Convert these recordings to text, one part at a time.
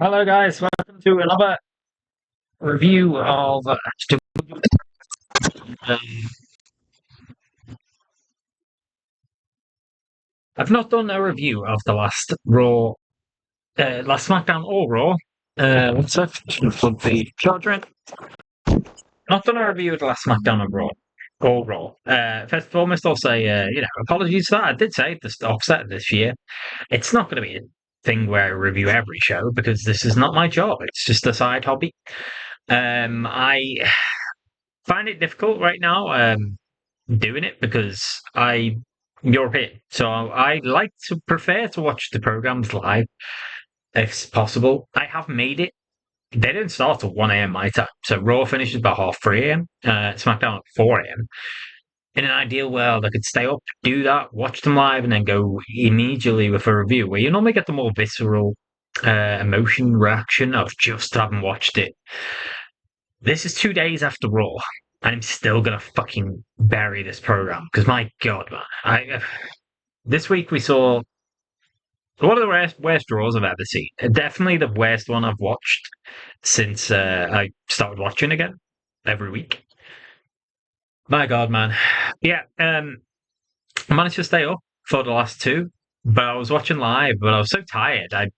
Hello, guys. Welcome to another review of. Um, I've not done a review of the last Raw, last SmackDown or Raw. What's that? Plug the charger in. Not done a review of the last SmackDown or Raw. Or Raw. First and foremost, I'll say, apologies for that. I did say at the offset of this year, it's not going to be a thing where I review every show because this is not my job. It's just a side hobby. I find it difficult right now. Doing it because I'm European. So I like to prefer to watch the programs live if possible. I have made it. They didn't start at 1 a.m. my time. So Raw finishes about half 3 a.m. SmackDown at 4 a.m. In an ideal world, I could stay up, do that, watch them live, and then go immediately with a review where you normally get the more visceral emotion reaction of just having watched it. This is 2 days after Raw, and I'm still gonna fucking bury this program because my god, man! This week we saw one of the worst draws I've ever seen. Definitely the worst one I've watched since I started watching again every week. My god, man! Yeah, I managed to stay up for the last two, but I was watching live, but I was so tired. I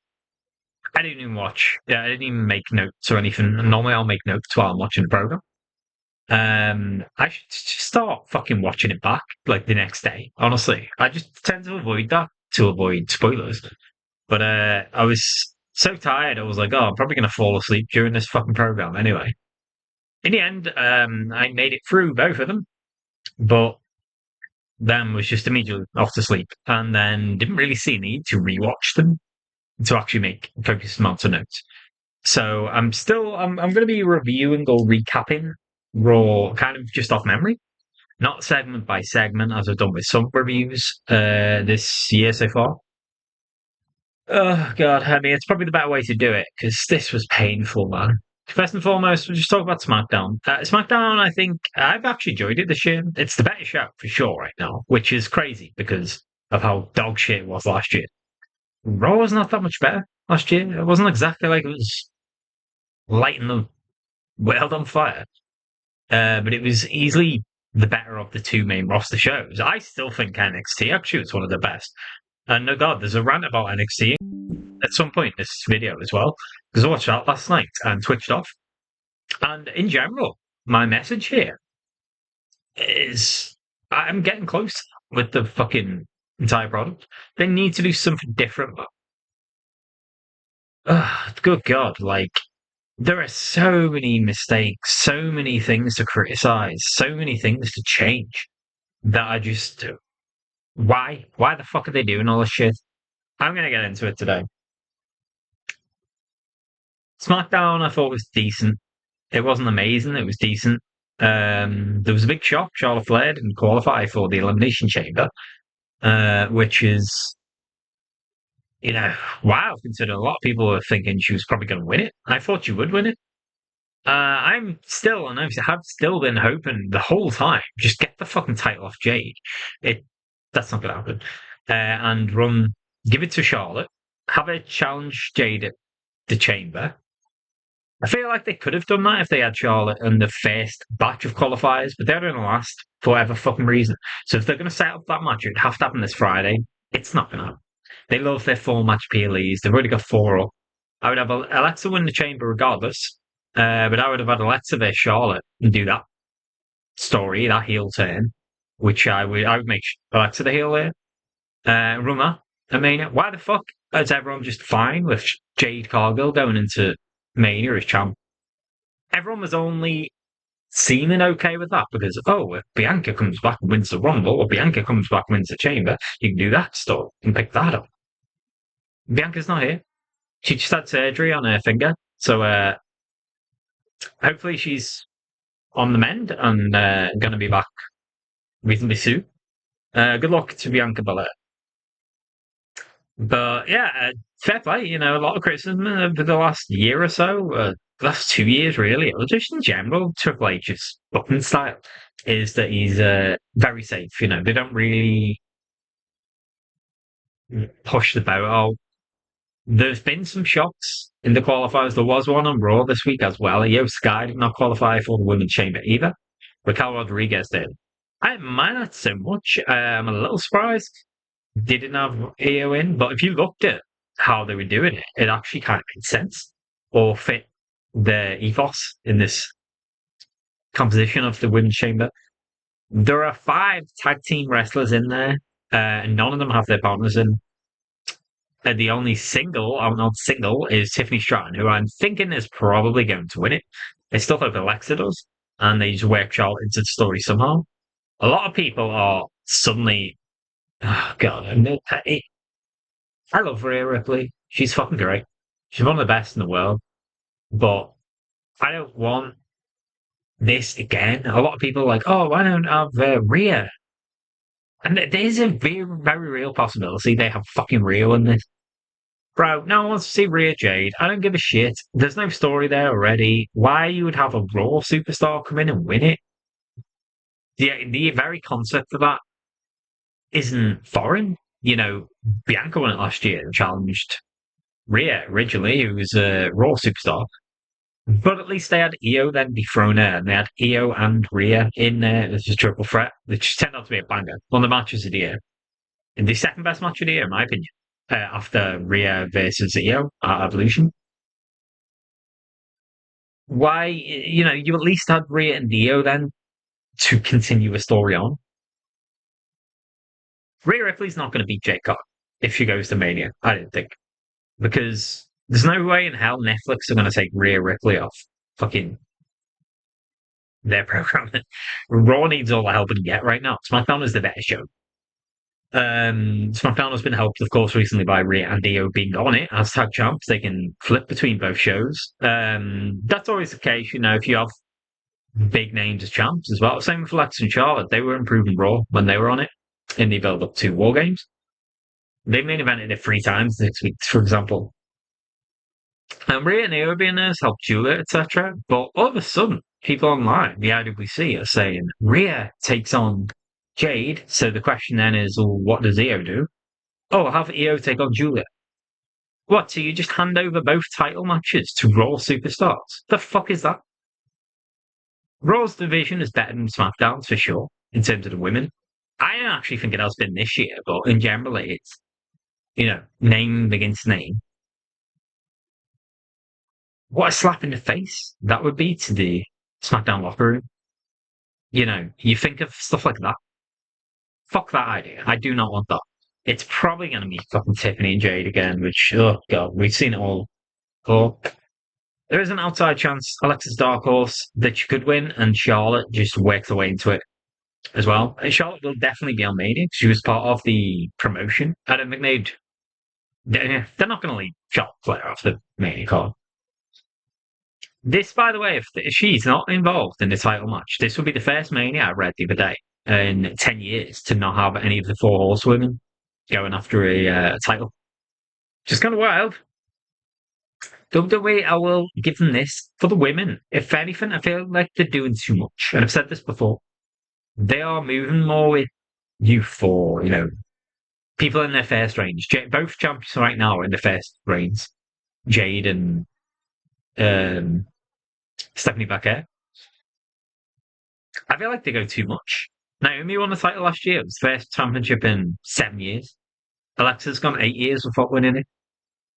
didn't even watch. Yeah, I didn't even make notes or anything. Normally, I'll make notes while I'm watching the program. I should just start fucking watching it back like the next day. Honestly, I just tend to avoid that to avoid spoilers. But I was so tired. I was like, oh, I'm probably gonna fall asleep during this fucking program anyway. In the end, I made it through both of them, but then was just immediately off to sleep, and then didn't really see a need to rewatch them to actually make focused amounts of notes. So I'm going to be reviewing or recapping Raw kind of just off memory, not segment by segment as I've done with some reviews this year so far. Oh god, I mean it's probably the better way to do it because this was painful, man. First and foremost, we'll just talk about SmackDown. SmackDown, I think I've actually enjoyed it this year. It's the better show for sure right now, which is crazy because of how dog shit it was last year. Raw was not that much better last year. It wasn't exactly like it was lighting the world on fire. But it was easily the better of the two main roster shows. I still think NXT actually was one of the best. And no god, there's a rant about NXT at some point in this video as well, because I watched that last night and twitched off. And in general, my message here is I'm getting close with the fucking entire product. They need to do something different. Good god, like there are so many mistakes, so many things to criticize, so many things to change that I just why? Why the fuck are they doing all this shit? I'm gonna get into it today. SmackDown I thought was decent. It wasn't amazing, it was decent. There was a big shock. Charlotte Flair didn't qualify for the Elimination Chamber, which is, wow, considering a lot of people were thinking she was probably going to win it. I thought she would win it. I'm still, and I have still been hoping the whole time, just get the fucking title off Jade. That's not going to happen. And give it to Charlotte, have her challenge Jade at the Chamber. I feel like they could have done that if they had Charlotte in the first batch of qualifiers, but they're in the last for whatever fucking reason. So if they're going to set up that match, it'd have to happen this Friday. It's not going to happen. They love their four match PLEs. They've already got four up. I would have Alexa win the Chamber regardless. But I would have had Alexa versus Charlotte and do that story, that heel turn, which I would make Alexa the heel there. Run that. I mean, why the fuck is everyone just fine with Jade Cargill going into Mania as champ? Everyone was only seeming okay with that because, oh, if Bianca comes back and wins the Rumble, or Bianca comes back and wins the Chamber, you can do that stuff and pick that up. Bianca's not here. She just had surgery on her finger, so hopefully she's on the mend and going to be back reasonably soon. Good luck to Bianca Belair. But yeah, fair play. A lot of criticism over the last year or so, last 2 years really, or just in general, Triple H's booking style is that he's very safe. They don't really push the boat out. There's been some shocks in the qualifiers. There was one on Raw this week as well. Io Sky did not qualify for the Women's Chamber either. Raquel Rodriguez did. I didn't mind that so much. I'm a little surprised they didn't have Io in, but if you looked at how they were doing it, it actually kind of made sense or fit the ethos in this composition of the Women's Chamber. There are 5 tag team wrestlers in there, and none of them have their partners in. The only single, I'm not single, is Tiffany Stratton, who I'm thinking is probably going to win it. I still hope Alexa does, and they just work Charlotte into the story somehow. A lot of people are suddenly, oh god, I love Rhea Ripley. She's fucking great. She's one of the best in the world, but I don't want this again. A lot of people are like, oh, why don't I have Rhea? And there's a very, very real possibility they have fucking Rhea in this. Bro, no one wants to see Rhea Jade. I don't give a shit. There's no story there already. Why you would have a Raw superstar come in and win it? The very concept of that isn't foreign. You know, Bianca won it last year and challenged Rhea originally, who was a Raw superstar. But at least they had Io then dethrone her, and they had Io and Rhea in there as a triple threat, which turned out to be a banger. One of the matches of the year. And the second best match of the year, in my opinion, after Rhea versus Io at Evolution. Why, you at least had Rhea and Io then to continue a story on. Rhea Ripley's not going to beat Jade Carter if she goes to Mania, I don't think. Because there's no way in hell Netflix are going to take Rhea Ripley off fucking their programming. Raw needs all the help it can get right now. SmackDown is the better show. SmackDown has been helped, of course, recently by Rhea and Io being on it as tag champs. They can flip between both shows. That's always the case, if you have big names as champs as well. Same with Lex and Charlotte. They were improving Raw when they were on it in the build up to War Games. They main evented it 3 times this week, for example. And Rhea and Io being there has helped Julia, etc. But all of a sudden, people online, the IWC, are saying Rhea takes on Jade. So the question then is, well, what does Io do? Oh, have Io take on Julia. What? So you just hand over both title matches to Raw superstars? The fuck is that? Raw's division is better than SmackDown's for sure in terms of the women. I don't actually think it has been this year, but in general, it's name against name. What a slap in the face that would be to the SmackDown locker room. You think of stuff like that. Fuck that idea. I do not want that. It's probably going to be fucking Tiffany and Jade again, which, oh god, we've seen it all. Oh, there is an outside chance Alexa's Dark Horse that she could win, and Charlotte just works her way into it as well. And Charlotte will definitely be on Mania. She was part of the promotion. I don't think they're not going to leave Charlotte Flair off the Mania card. This, by the way, if she's not involved in the title match, this would be the first Mania I read the other day in 10 years to not have any of the 4 horsewomen going after a title. Just kind of wild. WWE, I will give them this for the women. If anything, I feel like they're doing too much. And I've said this before. They are moving more with youth or, people in their first reigns. Both champions right now are in their first reigns. Jade and Stephanie Becker. I feel like they go too much. Naomi won the title last year. It was the first championship in 7 years. Alexa's gone 8 years without winning it.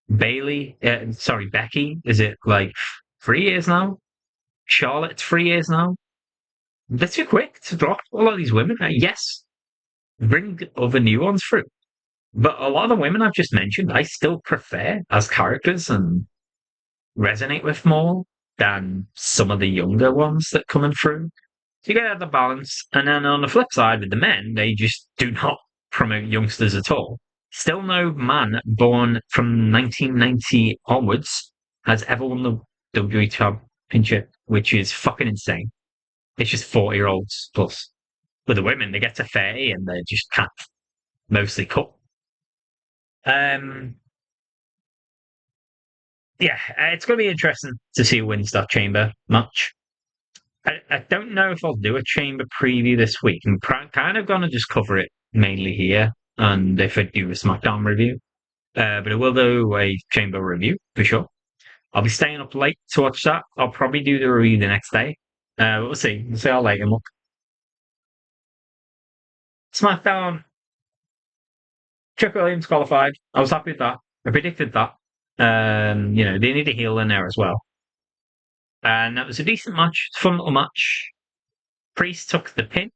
Becky, is it like 3 years now? Charlotte's 3 years now. They're too quick to drop a lot of these women. Yes, bring other new ones through. But a lot of the women I've just mentioned, I still prefer as characters and resonate with more than some of the younger ones that coming through. So you get the balance. And then on the flip side with the men, they just do not promote youngsters at all. Still no man born from 1990 onwards has ever won the WWE Championship, which is fucking insane. It's just 40-year-olds plus. With the women, they get to 30 and they just can't mostly cut. It's going to be interesting to see who wins that Chamber match. I don't know if I'll do a Chamber preview this week. I'm kind of going to just cover it mainly here, and if I do a SmackDown review. But I will do a chamber review for sure. I'll be staying up late to watch that. I'll probably do the review the next day. We'll see. We'll see how late I'm up. SmackDown, Chuck Williams qualified. I was happy with that. I predicted that. They need a heel in there as well. And that was a decent match, fun little match. Priest took the pin,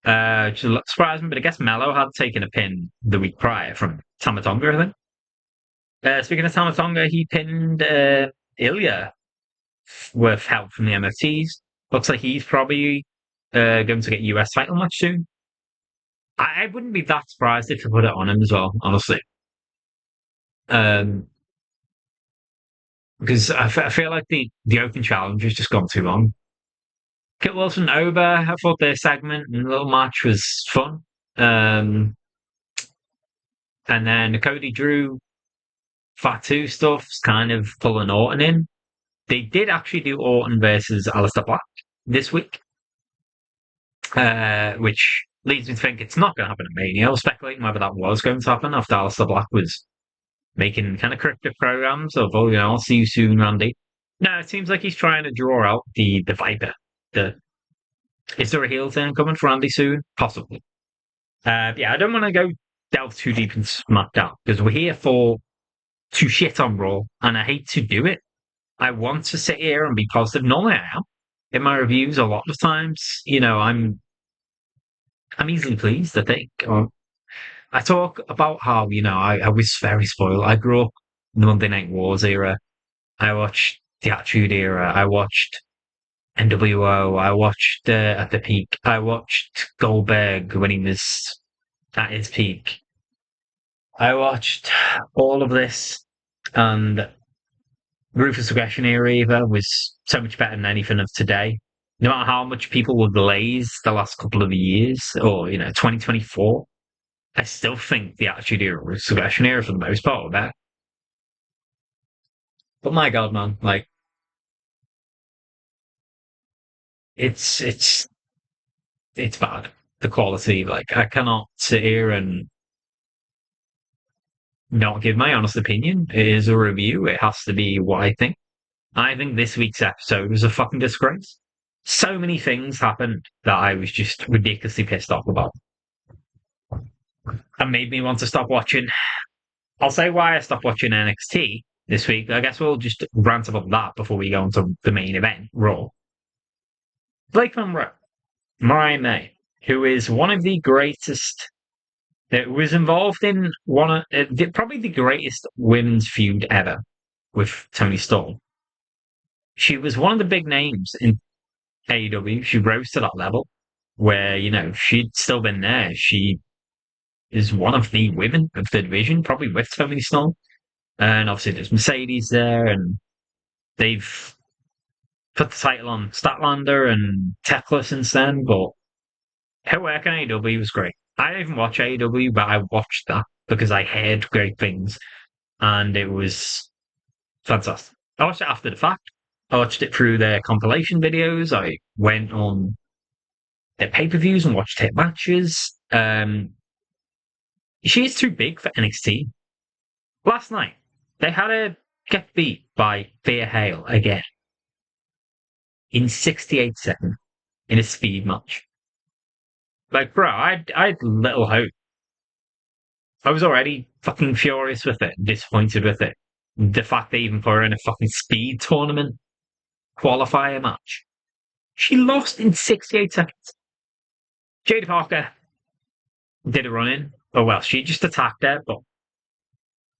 which is a little surprising, but I guess Mello had taken a pin the week prior from Tamatonga, I think. Speaking of Tamatonga, he pinned Ilya with help from the MFTs. Looks like he's probably going to get a US title match soon. I wouldn't be that surprised if they put it on him as well, honestly. Um, because I feel like the open challenge has just gone too long. Kit Wilson over. I thought their segment and little match was fun. Um, and then the Cody Drew Fatu stuff's kind of pulling Orton in. They did actually do Orton versus Aleister Black this week, which leads me to think it's not going to happen at Mania. I was speculating whether that was going to happen after Aleister Black was making kind of cryptic programs of, oh, I'll see you soon, Randy. No, it seems like he's trying to draw out the Viper. Is there a heel turn coming for Randy soon? Possibly. Yeah, I don't want to go delve too deep into SmackDown because we're here to shit on Raw, and I hate to do it. I want to sit here and be positive. Normally, I am in my reviews. A lot of times, I'm easily pleased. I think I talk about how I was very spoiled. I grew up in the Monday Night Wars era. I watched the Attitude Era. I watched NWO. I watched at the peak. I watched Goldberg when he was at his peak. I watched all of this, and Ruthless Aggression era was so much better than anything of today. No matter how much people were glazed the last couple of years, or 2024, I still think the Attitude Era, Ruthless Aggression era, for the most part, were better. But my God, man, like it's it's bad. The quality, like I cannot sit here and not give my honest opinion. It is a review. It has to be what I think. I think this week's episode was a fucking disgrace. So many things happened that I was just ridiculously pissed off about and made me want to stop watching. I'll say why I stopped watching NXT this week. I guess we'll just rant about that before we go into the main event, Raw. Blake Monroe, Mariah May, who is one of the greatest, that was involved in probably the greatest women's feud ever with Toni Storm. She was one of the big names in AEW. She rose to that level where, she'd still been there. She is one of the women of the division, probably with Toni Storm. And obviously there's Mercedes there, and they've put the title on Statlander and Tecla since then, but her work on AEW was great. I didn't even watch AEW, but I watched that because I heard great things, and it was fantastic. I watched it after the fact. I watched it through their compilation videos. I went on their pay-per-views and watched hit matches. She is too big for NXT. Last night, they had her get beat by Thea Hale again in 68 seconds in a speed match. Like, bro, I had little hope. I was already fucking furious with it, disappointed with it. The fact they even put her in a fucking speed tournament qualifier match. She lost in 68 seconds. Jada Parker did a run in. Oh, well, she just attacked her, but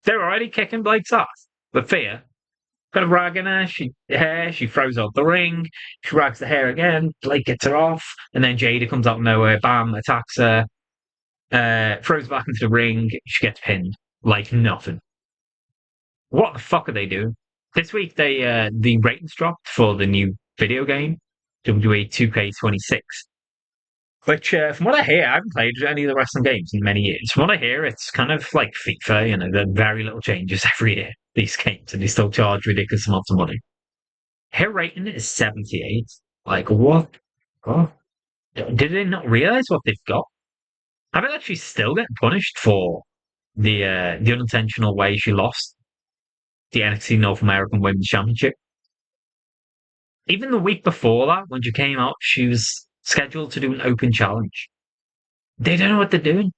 they're already kicking Blake's ass. But Thea, kind of ragging her, she throws out the ring, she rags the hair again, Blake gets her off, and then Jada comes out of nowhere, bam, attacks her, throws back into the ring, she gets pinned. Like nothing. What the fuck are they doing? This week, the ratings dropped for the new video game, WWE 2K26. Which, from what I hear, I haven't played any of the wrestling games in many years. From what I hear, it's kind of like FIFA, there are very little changes every year, these games, and they still charge ridiculous amounts of money. Her rating is 78. Like, what? Oh, did they not realize what they've got? I feel like she's still getting punished for the unintentional way she lost the NXT North American Women's Championship. Even the week before that, when she came out, she was scheduled to do an open challenge. They don't know what they're doing.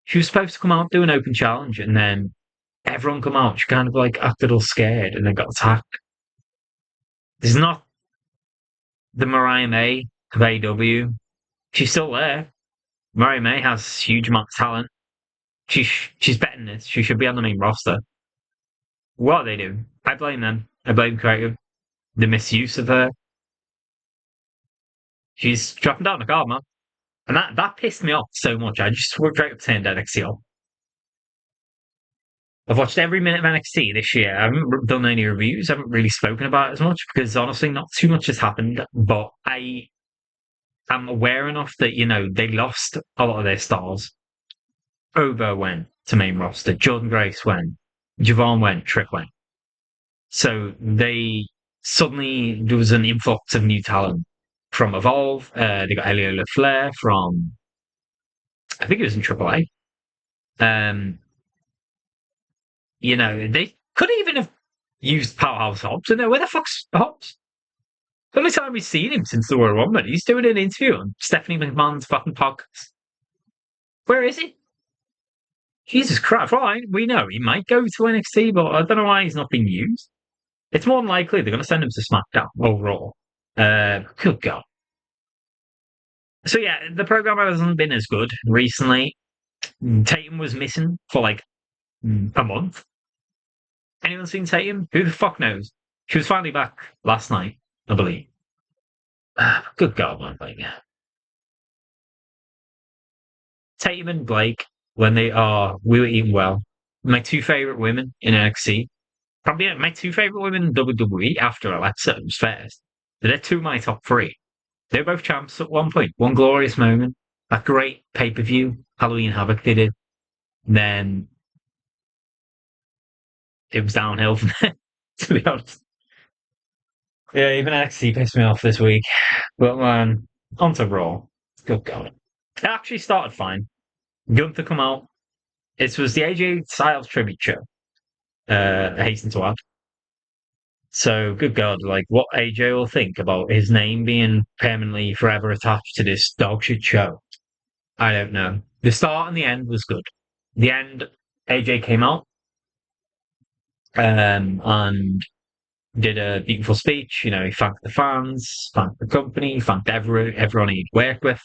She was supposed to come out, do an open challenge, and then everyone come out. She kind of like acted all scared and then got attacked. There's not the Mariah May of AEW. She's still there. Mariah May has huge amount of talent. She's better than this. She should be on the main roster. What they do? I blame them. I blame creative. The misuse of her. She's dropping down the card, man. And that pissed me off so much. I just straight up turned NXT off. I've watched every minute of NXT this year. I haven't done any reviews. I haven't really spoken about it as much because honestly, not too much has happened. But I am aware enough that, they lost a lot of their stars. Ova went to main roster. Jordan Grace went. Javon went. Trick went. So there was an influx of new talent from Evolve. They got Elio LaFleur from, I think it was in AAA. They could even have used Powerhouse Hobbs. And where the fuck's Hobbs? The only time we've seen him since the Royal Rumble, he's doing an interview on Stephanie McMahon's fucking podcast. Where is he? Jesus Christ! Fine, we know he might go to NXT, but I don't know why he's not being used. It's more than likely they're going to send him to SmackDown or Raw. Good God. So yeah, the program hasn't been as good recently. Tatum was missing for like a month. Anyone seen Tatum? Who the fuck knows? She was finally back last night, I believe. Good God, man. Like, Tatum and Blake, when we were eating well. My two favorite women in NXT. Probably my two favorite women in WWE after Alexa was first. They're two of my top three. They were both champs at one point. One glorious moment. That great pay-per-view, Halloween Havoc they did. Then it was downhill from there, to be honest. Yeah, even NXT pissed me off this week. But man, on to Raw. Good God. It actually started fine. Gunther come out. It was the AJ Styles tribute show. I hasten to add. So, good God, like what AJ will think about his name being permanently forever attached to this dog shit show. I don't know. The start and the end was good. The end, AJ came out and did a beautiful speech. He thanked the fans, thanked the company, thanked everyone he'd worked with,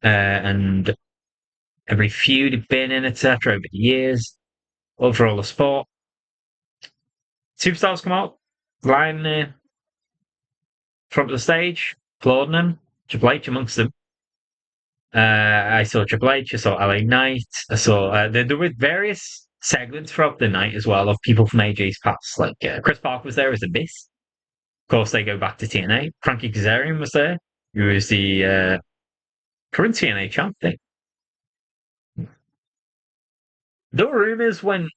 and every feud he'd been in, etc. over the years, all for all the sport. Superstars come out, lying there, front of the stage, applauding him. Triple H amongst them. I saw Triple H, I saw LA Knight, I saw there were various segments throughout the night as well of people from AJ's past. Like Chris Park was there as a Abyss. Of course, they go back to TNA. Frankie Kazarian was there, who was the current TNA champ thing. There were rumors when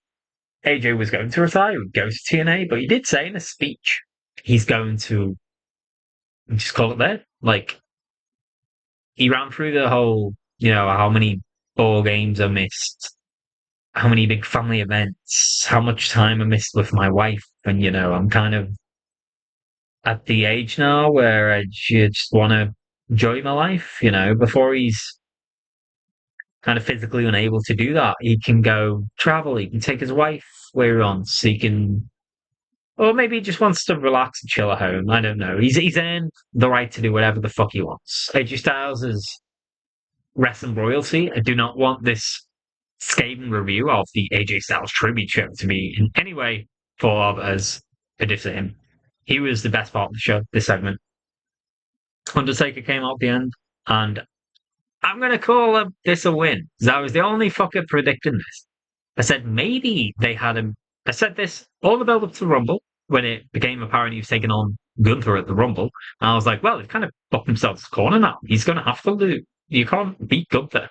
AJ was going to retire, he would go to TNA, but he did say in a speech he's going to just call it there. Like, he ran through the whole, how many ball games I missed, how many big family events, how much time I missed with my wife. And, I'm kind of at the age now where I just want to enjoy my life, before he's kind of physically unable to do that. He can go travel, he can take his wife where he wants, or maybe he just wants to relax and chill at home. I don't know. He's earned the right to do whatever the fuck he wants. AJ Styles is wrestling royalty. I do not want this scathing review of the AJ Styles tribute show to be in any way thought of as a diss at him. He was the best part of the show, this segment. Undertaker came out at the end, and I'm going to call this a win, because I was the only fucker predicting this. I said maybe they had him. I said this all the build up to the Rumble, when it became apparent he was taking on Gunther at the Rumble. And I was like, well, they've kind of booked themselves a corner now. He's going to have to lose. You can't beat Gunther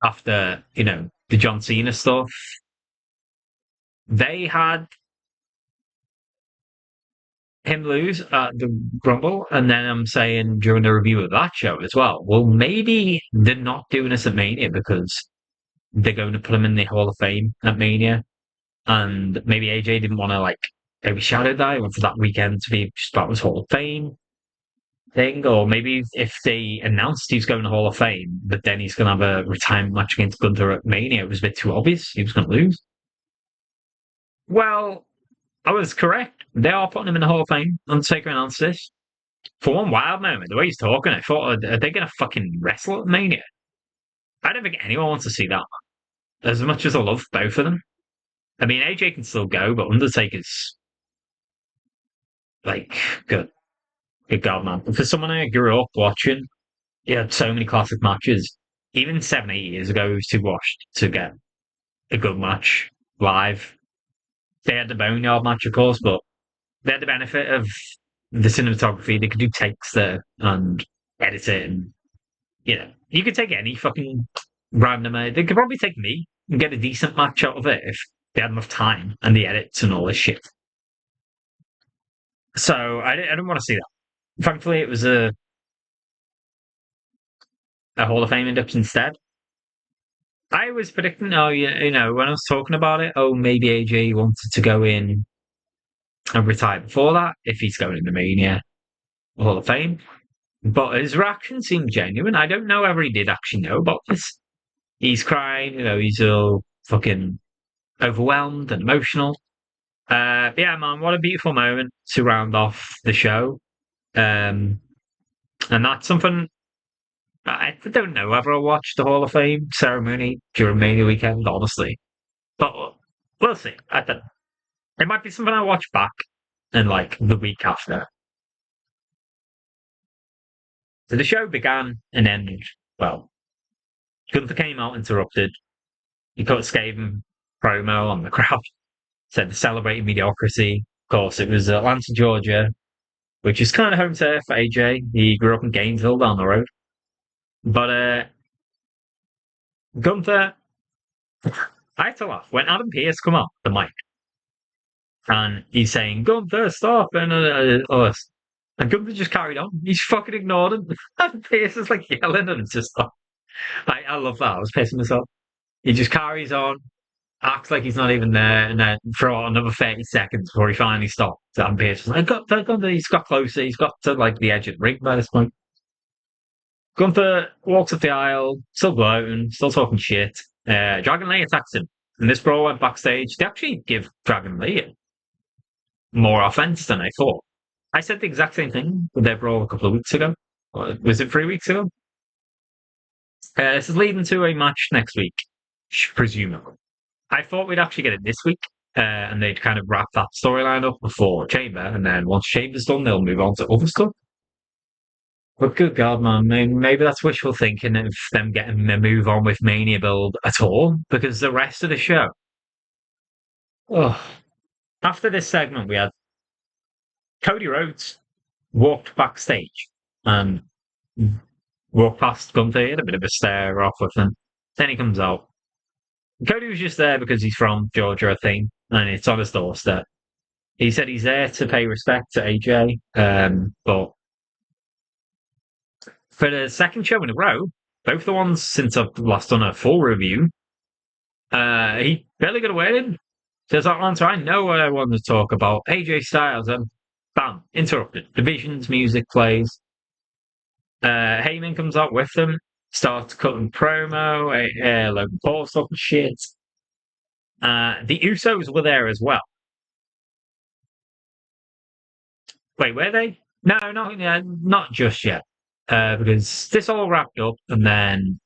after, the John Cena stuff. They had him lose at the Rumble, and then I'm saying during the review of that show as well, well, maybe they're not doing this at Mania because they're going to put him in the Hall of Fame at Mania, and maybe AJ didn't want to like overshadow that. He wanted that weekend to be just about his Hall of Fame thing, or maybe if they announced he's going to Hall of Fame, but then he's going to have a retirement match against Gunther at Mania, it was a bit too obvious he was going to lose. Well, I was correct. They are putting him in the Hall of Fame. Undertaker announced this. For one wild moment, the way he's talking, I thought, are they going to fucking wrestle at Mania? I don't think anyone wants to see that. As much as I love both of them. I mean, AJ can still go, but Undertaker's like good. Good God, man. For someone I grew up watching, he had so many classic matches. Even 7, 8 years ago, he was too washed to get a good match live. They had the Boneyard match, of course, but they had the benefit of the cinematography. They could do takes there and edit it, and you could take any fucking random. They could probably take me and get a decent match out of it if they had enough time and the edits and all this shit. So I didn't want to see that. Thankfully, it was a Hall of Fame induction instead. I was predicting, oh, yeah, when I was talking about it, oh, maybe AJ wanted to go in and retire before that if he's going in the Mania Hall of Fame. But his reaction seemed genuine. I don't know whether he did actually know about this. He's crying, he's all fucking overwhelmed and emotional. Yeah, man, what a beautiful moment to round off the show. And that's something I don't know whether I'll watch the Hall of Fame ceremony during Mania weekend, honestly. But we'll see. I don't know. It might be something I watch back in like the week after. So the show began and ended well. Gunther came out interrupted. He cut a scathing promo on the crowd, said the celebrating mediocrity. Of course, it was Atlanta, Georgia, which is kind of home turf for AJ. He grew up in Gainesville down the road. But Gunther, I had to laugh when Adam Pearce come up the mic and he's saying, Gunther, stop, and all this. And Gunther just carried on. He's fucking ignored him. And Pearce is like yelling and it's just I love that. I was pissing myself. He just carries on, acts like he's not even there, and then for another 30 seconds before he finally stops. And Pearce is like, Gunther, he's got closer. He's got to like the edge of the ring by this point. Gunther walks up the aisle, still gloating, still talking shit. Dragon Lee attacks him. And this brawl went backstage. They actually give Dragon Lee more offense than I thought. I said the exact same thing with their brawl a couple of weeks ago. Or was it 3 weeks ago? This is leading to a match next week, presumably. I thought we'd actually get it this week, and they'd kind of wrap that storyline up before Chamber, and then once Chamber's done, they'll move on to other stuff. But good God, man, maybe that's wishful thinking of them getting a move on with Mania build at all, because the rest of the show. Oh, after this segment, we had Cody Rhodes walked backstage and walked past Gunther, had a bit of a stare off with him. Then he comes out. Cody was just there because he's from Georgia, I think, and it's on his doorstep. He said he's there to pay respect to AJ, but for the second show in a row, both the ones since I've last done a full review, he barely got away in. Says, Atlanta, I know what I want to talk about. AJ Styles, and bam, interrupted. Division's music plays. Heyman comes out with them, starts cutting promo, Logan Paul stuff and shit. The Usos were there as well. Wait, were they? No, not just yet. Because this all wrapped up, and then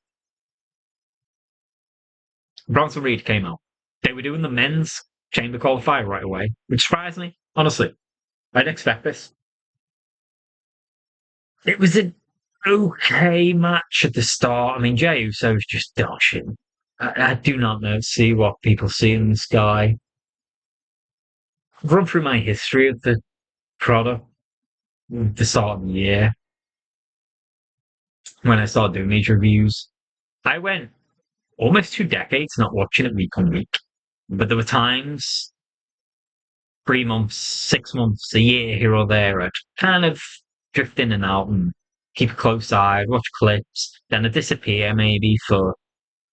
Bronson Reed came out. They were doing the men's chamber qualifier right away, which surprised me, honestly. I'd expect this. It was an okay match at the start. I mean, Jey Uso's just dashing. I do not know, see what people see in this guy. Run through my history of the product, the start of the year, when I started doing these reviews. I went almost 2 decades not watching it week on week. But there were times, 3 months, 6 months, a year here or there, I'd kind of drift in and out and keep a close eye, watch clips, then I'd disappear maybe for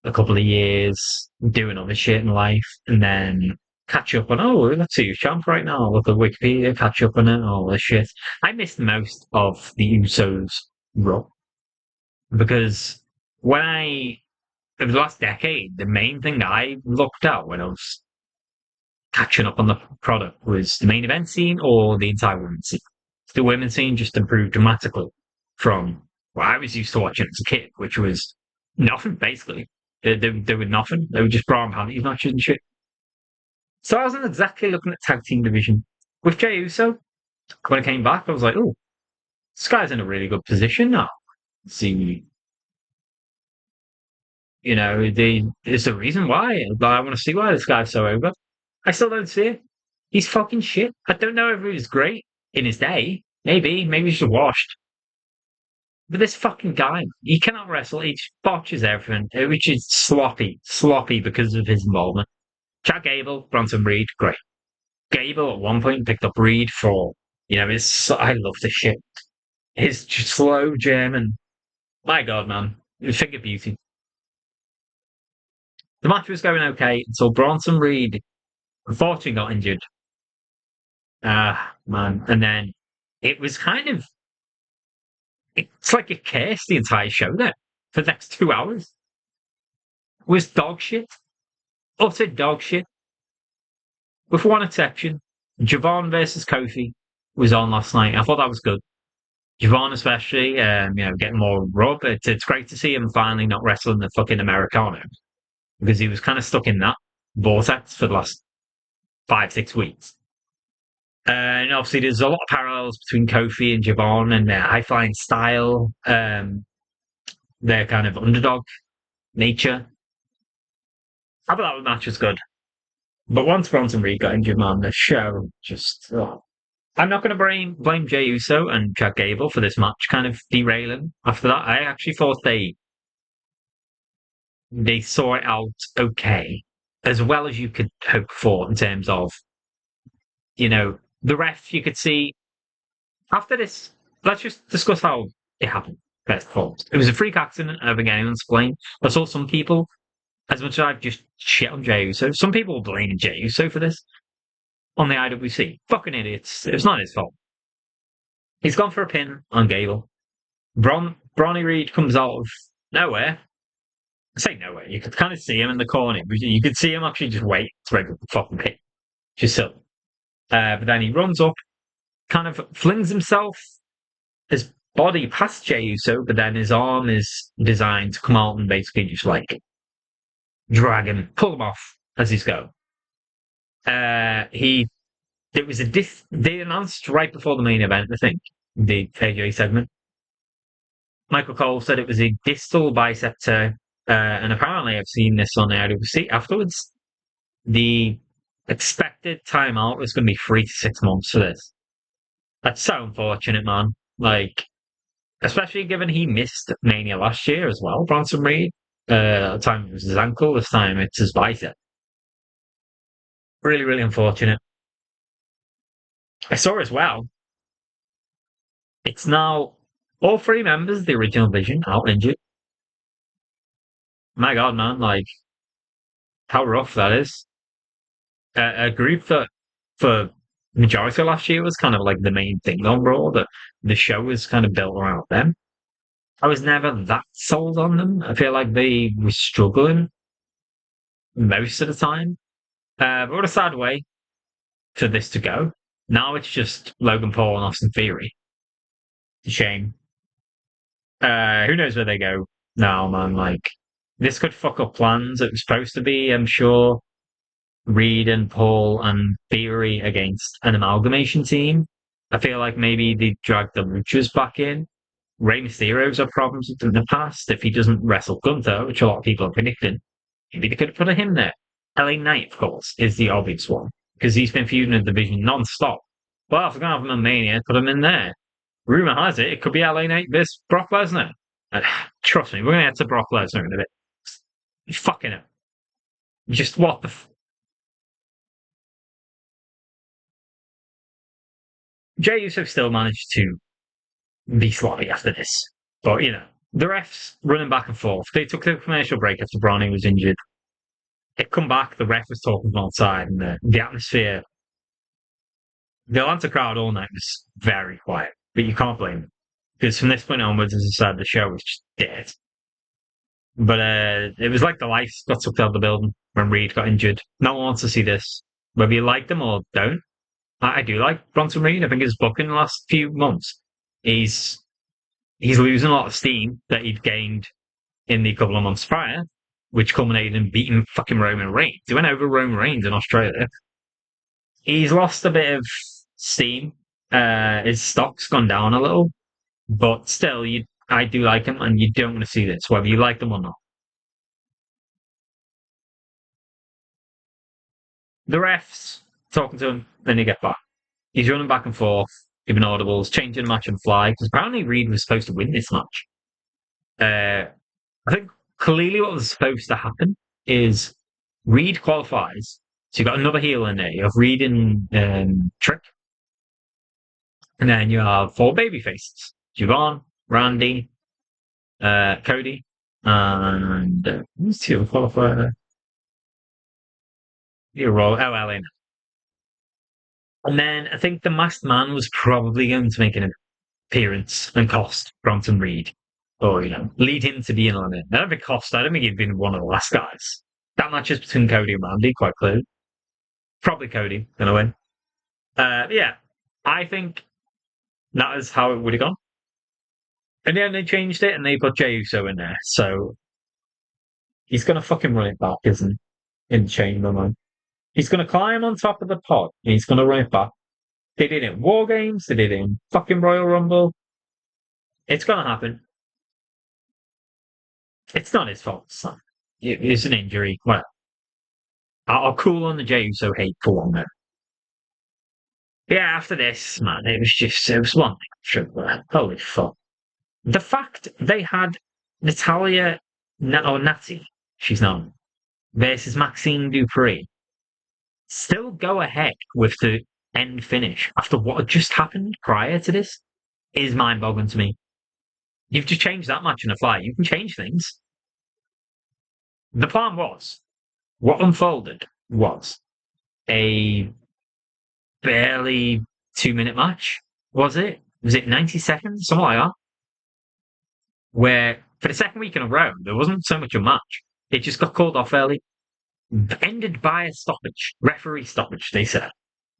a couple of years, doing other shit in life, and then catch up on, oh, let's see who's champ right now. Look at Wikipedia, catch up on it, all this shit. I missed most of the Usos Raw because when over the last decade, the main thing I looked at when I was catching up on the product was the main event scene or the entire women's scene. The women's scene just improved dramatically from what I was used to watching as a kid, which was nothing basically. They were nothing. They were just bra and panties matches and shit. So I wasn't exactly looking at tag team division with Jey Uso. When I came back, I was like, oh, this guy's in a really good position now. See, there's a reason why. I want to see why this guy's so over. I still don't see it. He's fucking shit. I don't know if he was great in his day. Maybe he's just washed. But this fucking guy, he cannot wrestle. He just botches everything, which is sloppy because of his involvement. Chad Gable, Bronson Reed, great. Gable at one point picked up Reed for, I love this shit. His slow German, my God, man, it was figure beauty. The match was going okay until Bronson Reed unfortunately got injured. Man. And then it was it's like a curse the entire show there for the next 2 hours. It was dog shit. Utter dog shit. With one exception, Javon versus Kofi was on last night. I thought that was good. Javon especially, getting more rub. It's great to see him finally not wrestling the fucking Americano because he was kind of stuck in that vortex for the last 5, 6 weeks. And obviously, there's a lot of parallels between Kofi and Javon and their high flying style, their kind of underdog nature. I thought that match was good. But once Bronson Reed got injured, man, the show just. Oh. I'm not going to blame Jey Uso and Chad Gable for this match kind of derailing. After that, I actually thought they saw it out okay, as well as you could hope for in terms of, the ref. You could see after this. Let's just discuss how it happened. First of all, it was a freak accident. I don't think anyone's explained. I saw some people, as much as I've just shit on Jey Uso, some people were blaming Jey Uso for this on the IWC. Fucking idiots. It's not his fault. He's gone for a pin on Gable. Bronny Reed comes out of nowhere. I say nowhere. You could kind of see him in the corner. You could see him actually just wait to break the fucking pin. Just so. But then he runs up, kind of flings himself, his body past Jey Uso, but then his arm is designed to come out and basically just like drag him, pull him off as he's going. It was they announced right before the main event, I think, the AJ segment. Michael Cole said it was a distal bicep tear, and apparently I've seen this on the IWC afterwards. The expected timeout was going to be 3 to 6 months for this. That's so unfortunate, man. Like, especially given he missed Mania last year as well, Bronson Reed. At the time it was his ankle, this time it's his bicep. Really, really unfortunate. I saw as well, it's now all three members of the original Vision out injured. My God, man, like, how rough that is. A group that, for majority of last year, was kind of like the main thing on Raw, that the show was kind of built around them. I was never that sold on them. I feel like they were struggling most of the time. But what a sad way for this to go. Now it's just Logan Paul and Austin Theory. It's a shame. Who knows where they go now, man? Like, this could fuck up plans. It was supposed to be, I'm sure, Reed and Paul and Theory against an amalgamation team. I feel like maybe they dragged the Luchas back in. Rey Mysterio's had problems with them in the past. If he doesn't wrestle Gunther, which a lot of people are predicting, maybe they could have put him there. LA Knight, of course, is the obvious one because he's been feuding in the division non-stop. Well, if we're going to have him in Mania, put him in there. Rumor has it could be LA Knight versus Brock Lesnar. Trust me, we're going to get to Brock Lesnar in a bit. Fucking it. Just what the... Jey Uso still managed to be sloppy after this. But, The refs running back and forth. They took the commercial break after Browning was injured. It come back, the ref was talking from outside, and the atmosphere, the Atlanta crowd all night was very quiet. But you can't blame them. Because from this point onwards, as I said, the show was just dead. But it was like the lights got sucked out of the building when Reed got injured. No one wants to see this. Whether you like them or don't. I do like Bronson Reed. I think his book in the last few months, he's he's losing a lot of steam that he'd gained in the couple of months prior, which culminated in beating fucking Roman Reigns. He went over Roman Reigns in Australia. He's lost a bit of steam. His stock's gone down a little, but still, I do like him, and you don't want to see this, whether you like them or not. The refs talking to him, then you get back. He's running back and forth, giving audibles, changing the match on the fly, because apparently Reed was supposed to win this match. I think clearly what was supposed to happen is Reed qualifies. So you've got another heel in there. You have Reed and Trick. And then you have four baby faces. Javon, Randy, Cody, and who's two qualifier? You're Raw. Oh, LA. And then I think the masked man was probably going to make an appearance and cost Bronson Reed. Or, lead him to being on it. I don't think cost, I don't think he'd been one of the last guys. That match is between Cody and Randy, quite clearly. Probably Cody gonna win. Yeah, I think that is how it would have gone. And then they changed it and they put Jey Uso in there. So he's gonna fucking run it back, isn't he? In the chamber, man. He's gonna climb on top of the pod and he's gonna run it back. They did it in War Games, they did it in fucking Royal Rumble. It's gonna happen. It's not his fault, son. It's an injury. Well, I'll cool on the Jey Uso hate for one minute. Yeah, after this, man, it was one thing. Holy fuck. The fact they had Natalia, or Natty, she's known, versus Maxine Dupree, still go ahead with the end finish after what had just happened prior to this is mind boggling to me. You've just changed that much in a fly. You can change things. The plan was, what unfolded was a barely 2 minute match. Was it? Was it 90 seconds? Something like that. Where for the second week in a row, there wasn't so much a match. It just got called off early. Ended by a stoppage. Referee stoppage, they said.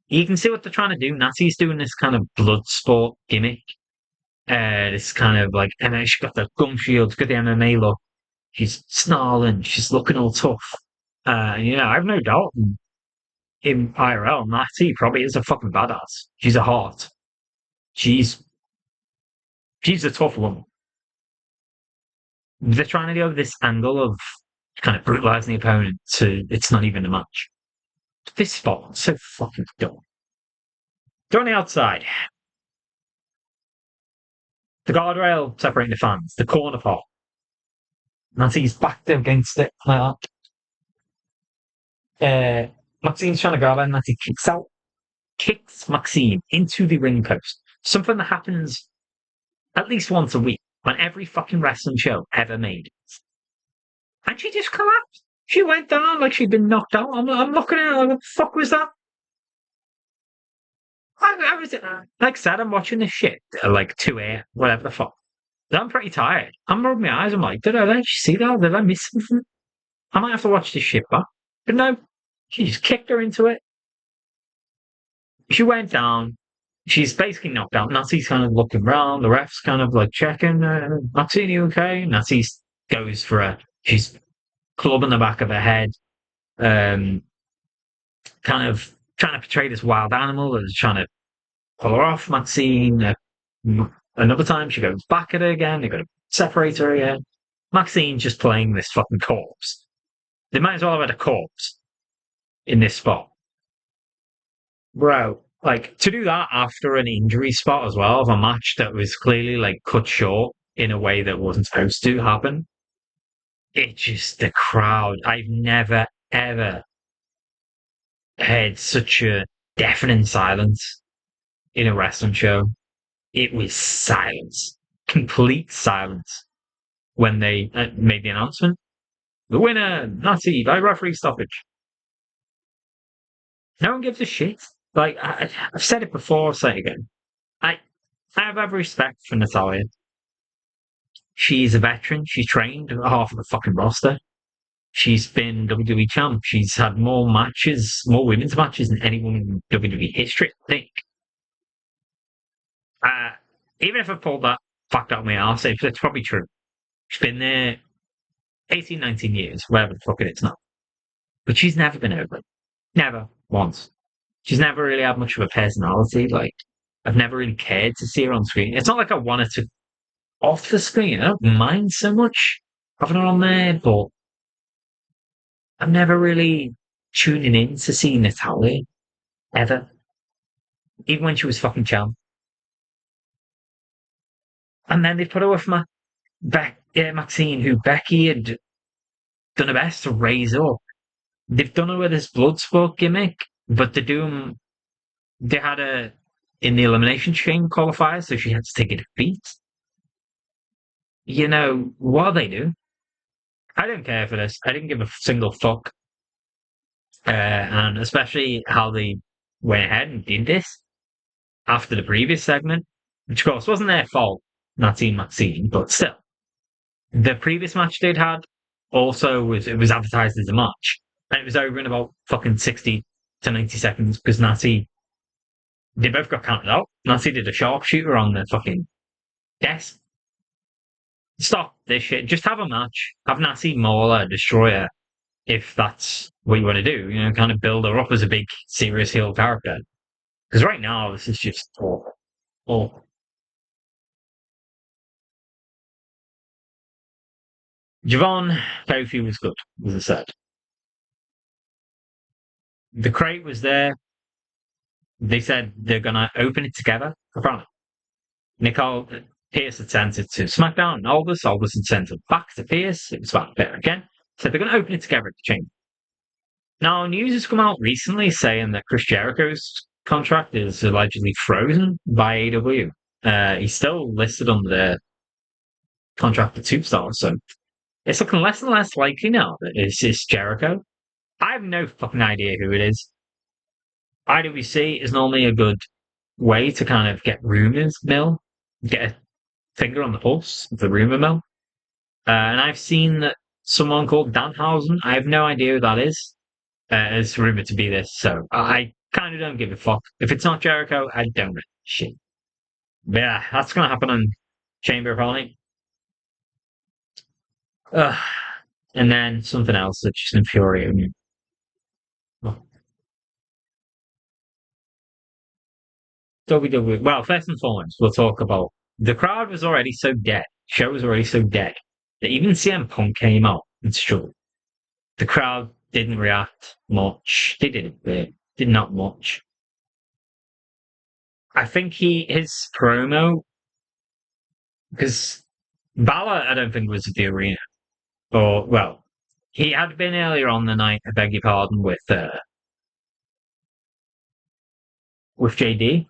You can see what they're trying to do. Natty's doing this kind of blood sport gimmick. This kind of like, she's got the gum shield, got the MMA look. She's snarling, she's looking all tough. I have no doubt in IRL, Natty probably is a fucking badass. She's a heart. She's a tough woman. They're trying to go this angle of kind of brutalizing the opponent to it's not even a match. This spot, so fucking dumb. They're on the outside. The guardrail separating the fans, the corner part. Nancy's backed against it like that. Maxine's trying to grab her, and Nancy kicks Maxine into the ring post. Something that happens at least once a week on every fucking wrestling show ever made. And she just collapsed. She went down like she'd been knocked out. I'm looking at her like, what the fuck was that? I was, like I said, I'm watching this shit at like 2 a.m., whatever the fuck. I'm pretty tired. I'm rubbing my eyes. I'm like, did I actually see that? Did I miss something? I might have to watch this shit back. But no, she just kicked her into it. She went down. She's basically knocked out. Natty's kind of looking around. The ref's kind of like checking. Natty, you okay? Natty goes for her. She's clubbing the back of her head. Kind of trying to portray this wild animal as trying to pull her off. Maxine, another time she goes back at her again. They've got to separate her again. Maxine's just playing this fucking corpse. They might as well have had a corpse in this spot. Bro, like to do that after an injury spot as well of a match that was clearly like cut short in a way that wasn't supposed to happen. It just, the crowd, I've never ever heard such a deafening silence in a wrestling show. It was silence, complete silence. when they made the announcement. The winner, Natty, by referee stoppage. No one gives a shit. Like, I've said it before, I'll say it again. I, I have every respect for Natalia. She's a veteran. She's trained half of the fucking roster. She's been WWE champ. She's had more matches, more women's matches than anyone in WWE history, I think. Uh, Even if I pulled that fact out of my arse, it's probably true. She's been there 18, 19 years, whatever the fuck it is now. But she's never been over. Never once. She's never really had much of a personality. Like, I've never really cared to see her on screen. It's not like I wanted to off the screen. I don't mind so much having her on there, but I'm never really tuning in to see Natalia ever. Even when she was fucking champ. And then they put her with Maxine, who Becky had done her best to raise up. They've done her with this Bloodsport gimmick, but they had her in the Elimination Chamber qualifier, so she had to take a defeat. You know, what they do? I don't care for this. I didn't give a single fuck. And especially how they went ahead and did this after the previous segment, which of course wasn't their fault, not Team Maxine, but still. The previous match they'd had also was advertised as a match. And it was over in about fucking 60 to 90 seconds because they both got counted out. Natty did a sharpshooter on the fucking desk. Stop this shit. Just have a match. Have Natty maul her, destroy her, if that's what you want to do. You know, kind of build her up as a big, serious heel character. Because right now, this is just awful. Awful. Javon Kofi was good, as I said. The crate was there. They said they're going to open it together. Apparently, Nicole Pierce had sent it to SmackDown and Aldous. Aldous had sent it back to Pierce. It was back there again. So they're going to open it together at the Chamber. Now, news has come out recently saying that Chris Jericho's contract is allegedly frozen by AEW. He's still listed under their contract with Superstar, so it's looking less and less likely now that it's Jericho. I have no fucking idea who it is. IWC is normally a good way to kind of get rumors mill, get a finger on the pulse of the rumor mill. And I've seen that someone called Danhausen, I have no idea who that is rumored to be this. So I kind of don't give a fuck. If it's not Jericho, I don't really shit. But yeah, that's going to happen on Chamber apparently. And then something else that just infuriated me. WWE. Well, first and foremost, we'll talk about the crowd was already so dead. Show was already so dead that even CM Punk came out and struggled. The crowd didn't react much. They did a bit, did not much. I think his promo, because Balor, I don't think was at the arena. Or, well, he had been earlier on the night, I beg your pardon, with JD.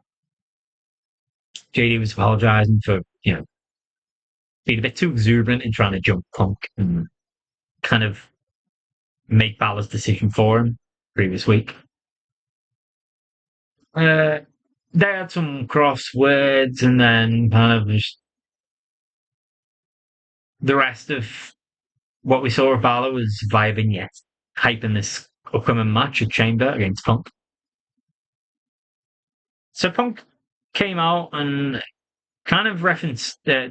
JD was apologizing for, being a bit too exuberant in trying to jump Punk and kind of make Balor's decision for him previous week. They had some crosswords and then kind of just the rest of what we saw of Balor was via vignette, hyping this upcoming match at Chamber against Punk. So Punk came out and kind of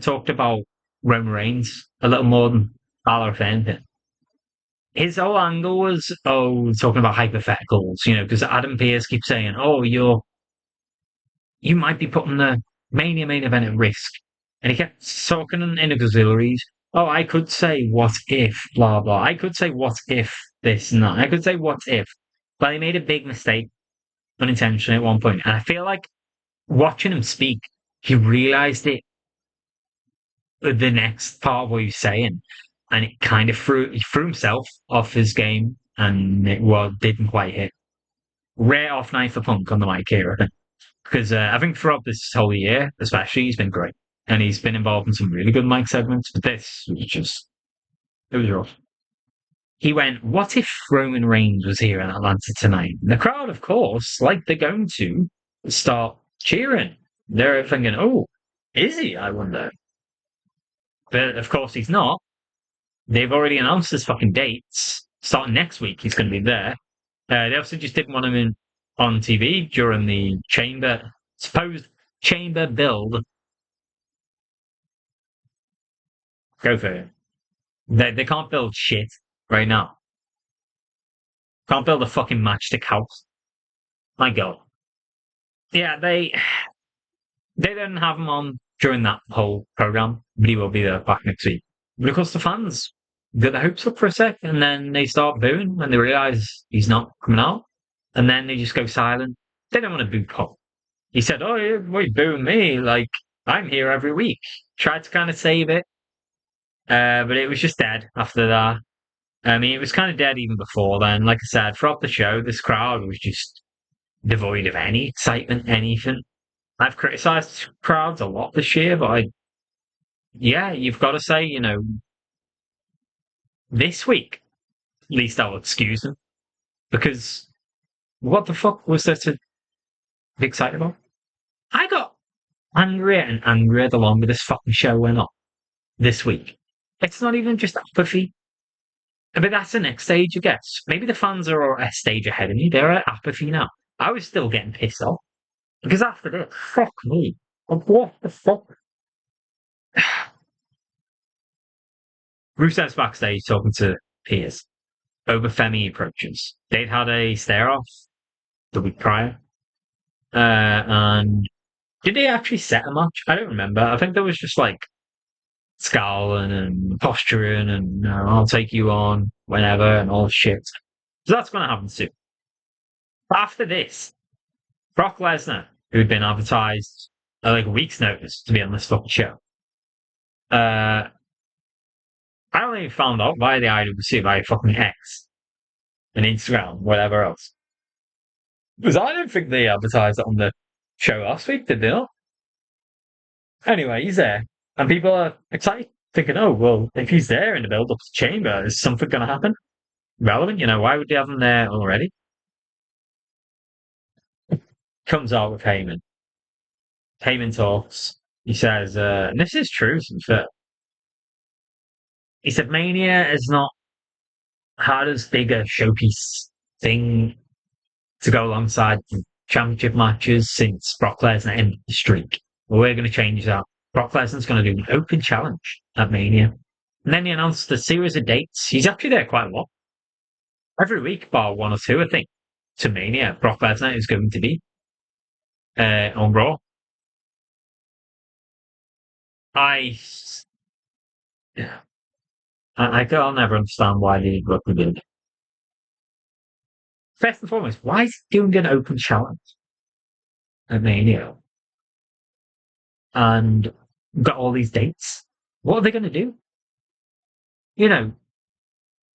talked about Roman Reigns a little more than Balor if anything. His whole angle was, talking about hypotheticals, because Adam Pearce keeps saying, you might be putting the Mania main event at risk. And he kept talking in auxiliaries. Oh, I could say what if, blah, blah. I could say what if this and that. I could say what if. But he made a big mistake unintentionally at one point. And I feel like watching him speak, he realized it the next part of what he was saying. And it kind of he threw himself off his game and it didn't quite hit. Rare off night for Punk on the mic here, I think. Because I think throughout this whole year, especially, he's been great. and he's been involved in some really good mic segments, but this was just, it was rough. He went, "What if Roman Reigns was here in Atlanta tonight?" The crowd, of course, like they're going to, start cheering. They're thinking, "Oh, is he? I wonder." But of course, he's not. They've already announced his fucking dates. Starting next week, he's going to be there. They also just didn't want him on TV during the supposed chamber build. Go for it. They can't build shit right now. Can't build a fucking matchstick house. My God. Yeah, they didn't have him on during that whole program, but he will be there back next week. But of course, the fans get their hopes up for a sec, and then they start booing when they realise he's not coming out, and then they just go silent. They don't want to boo Paul. He said, "Oh, yeah, why you booing me? Like, I'm here every week." Tried to kind of save it, but it was just dead after that. I mean, it was kind of dead even before then. Like I said, throughout the show, this crowd was just devoid of any excitement, anything. I've criticised crowds a lot this year, but yeah, you've got to say, this week, at least I'll excuse them, because what the fuck was there to be excited about? I got angrier and angrier the longer this fucking show went on this week. It's not even just apathy. But that's the next stage, I guess. Maybe the fans are a stage ahead of me. They're at apathy now. I was still getting pissed off. Because after this, fuck me. What the fuck? Rusev's backstage talking to Piers over Femi approaches. They'd had a stare off the week prior. And did they actually set a match? I don't remember. I think there was just like scowling and posturing and I'll take you on whenever and all shit. So that's going to happen soon. After this, Brock Lesnar, who'd been advertised like a week's notice to be on this fucking show, I only found out via the IWC, via fucking X and Instagram, whatever else. Because I don't think they advertised it on the show last week, did they not? Anyway, he's there. And people are excited, thinking, "Oh, well, if he's there in the build up to Chamber, is something going to happen? Relevant? Why would they have him there already?" Comes out with Heyman. Heyman talks. He says, and this is true, to be fair. He said Mania is not had as big a showpiece thing to go alongside the championship matches since Brock Lesnar ended the streak. Well, we're going to change that. Brock Lesnar's going to do an open challenge at Mania. And then he announced a series of dates. He's actually there quite a lot. Every week, bar one or two, I think, to Mania, Brock Lesnar is going to be on Raw. I'll never understand why they did what they did. First and foremost, why is he doing an open challenge at Mania? And got all these dates. What are they going to do?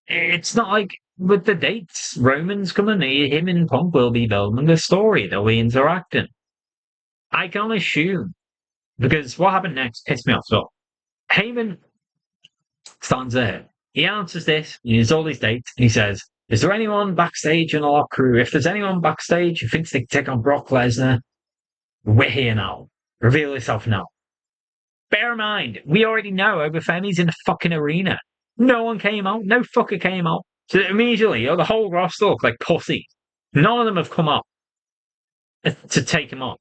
It's not like with the dates, Roman's coming, him and Punk will be building the story, they'll be interacting. I can only assume, because what happened next pissed me off. So, Heyman stands there. He answers this, he has all these dates, and he says, "Is there anyone backstage in our crew? If there's anyone backstage who thinks they can take on Brock Lesnar, we're here now. Reveal yourself now." Bear in mind, we already know Femi's in the fucking arena. No one came out. No fucker came out. So immediately, the whole roster look like pussies. None of them have come up to take him on.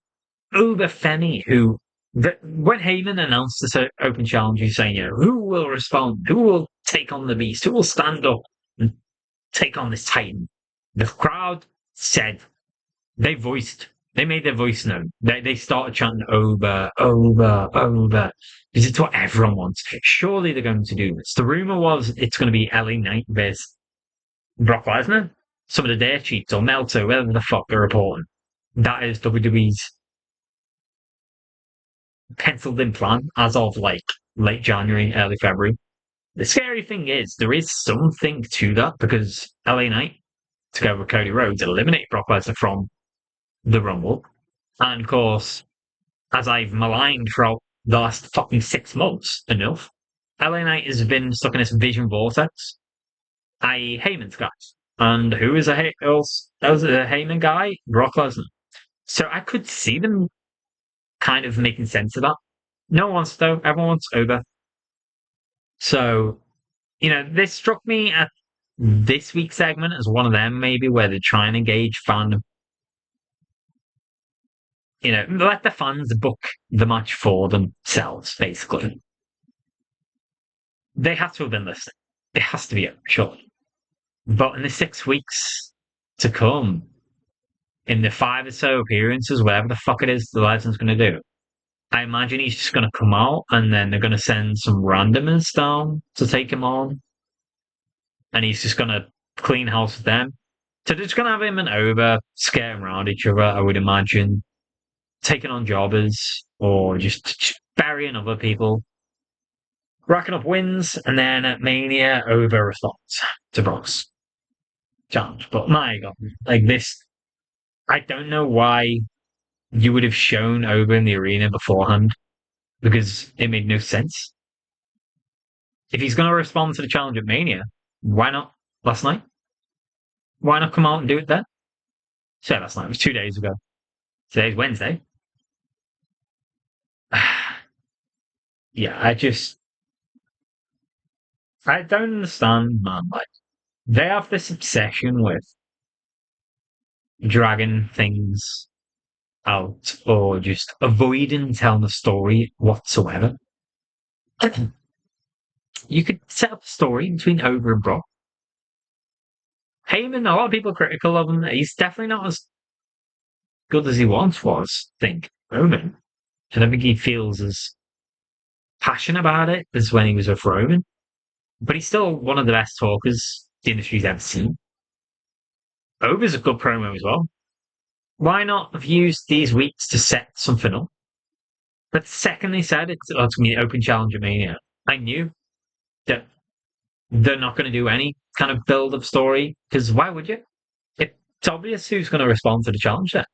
Femi, who, when Heyman announced this open challenge, he's saying, who will respond? Who will take on the beast? Who will stand up and take on this Titan? The crowd said, they made their voice known. They started chanting over, because it's what everyone wants. Surely they're going to do this. The rumor was it's going to be LA Knight versus Brock Lesnar. Some of the dare cheats or Meltzer, whatever the fuck they're reporting. That is WWE's penciled in plan as of like late January, early February. The scary thing is there is something to that because LA Knight, to go with Cody Rhodes, eliminate Brock Lesnar from the Rumble. And of course, as I've maligned throughout the last fucking 6 months enough. LA Knight has been stuck in this vision vortex, i.e. Heyman's guys. And who is that was a Heyman guy? Brock Lesnar. So I could see them kind of making sense of that. No one wants though. Everyone wants over. So, this struck me at this week's segment as one of them, maybe where they're trying to engage fandom. Let the fans book the match for themselves, basically. They have to have been listening. It has to be it, surely. But in the 6 weeks to come, in the 5 or so appearances, whatever the fuck it is the Legend's going to do, I imagine he's just going to come out and then they're going to send some randomers down to take him on. And he's just going to clean house with them. So they're just going to have him and over, scaring around each other, I would imagine. Taking on jobbers or just burying other people. Racking up wins, and then at Mania, over response to Brock's challenge. But my God, like this, I don't know why you would have shown over in the arena beforehand because it made no sense. If he's going to respond to the challenge at Mania, why not last night? Why not come out and do it then? Say last night, it was 2 days ago. Today's Wednesday. Yeah, I don't understand, man. Like, they have this obsession with dragging things out or just avoiding telling the story whatsoever. You could set up a story between Over and Brock. Heyman, a lot of people are critical of him. He's definitely not as good as he once was, I think. Roman. I don't think he feels as passionate about it as when he was with Roman. But he's still one of the best talkers the industry's ever seen. Over's a good promo as well. Why not have used these weeks to set something up? But the second they said it's going to be an open challenge at Mania, I knew that they're not going to do any kind of build-up story, because why would you? It's obvious who's going to respond to the challenge then.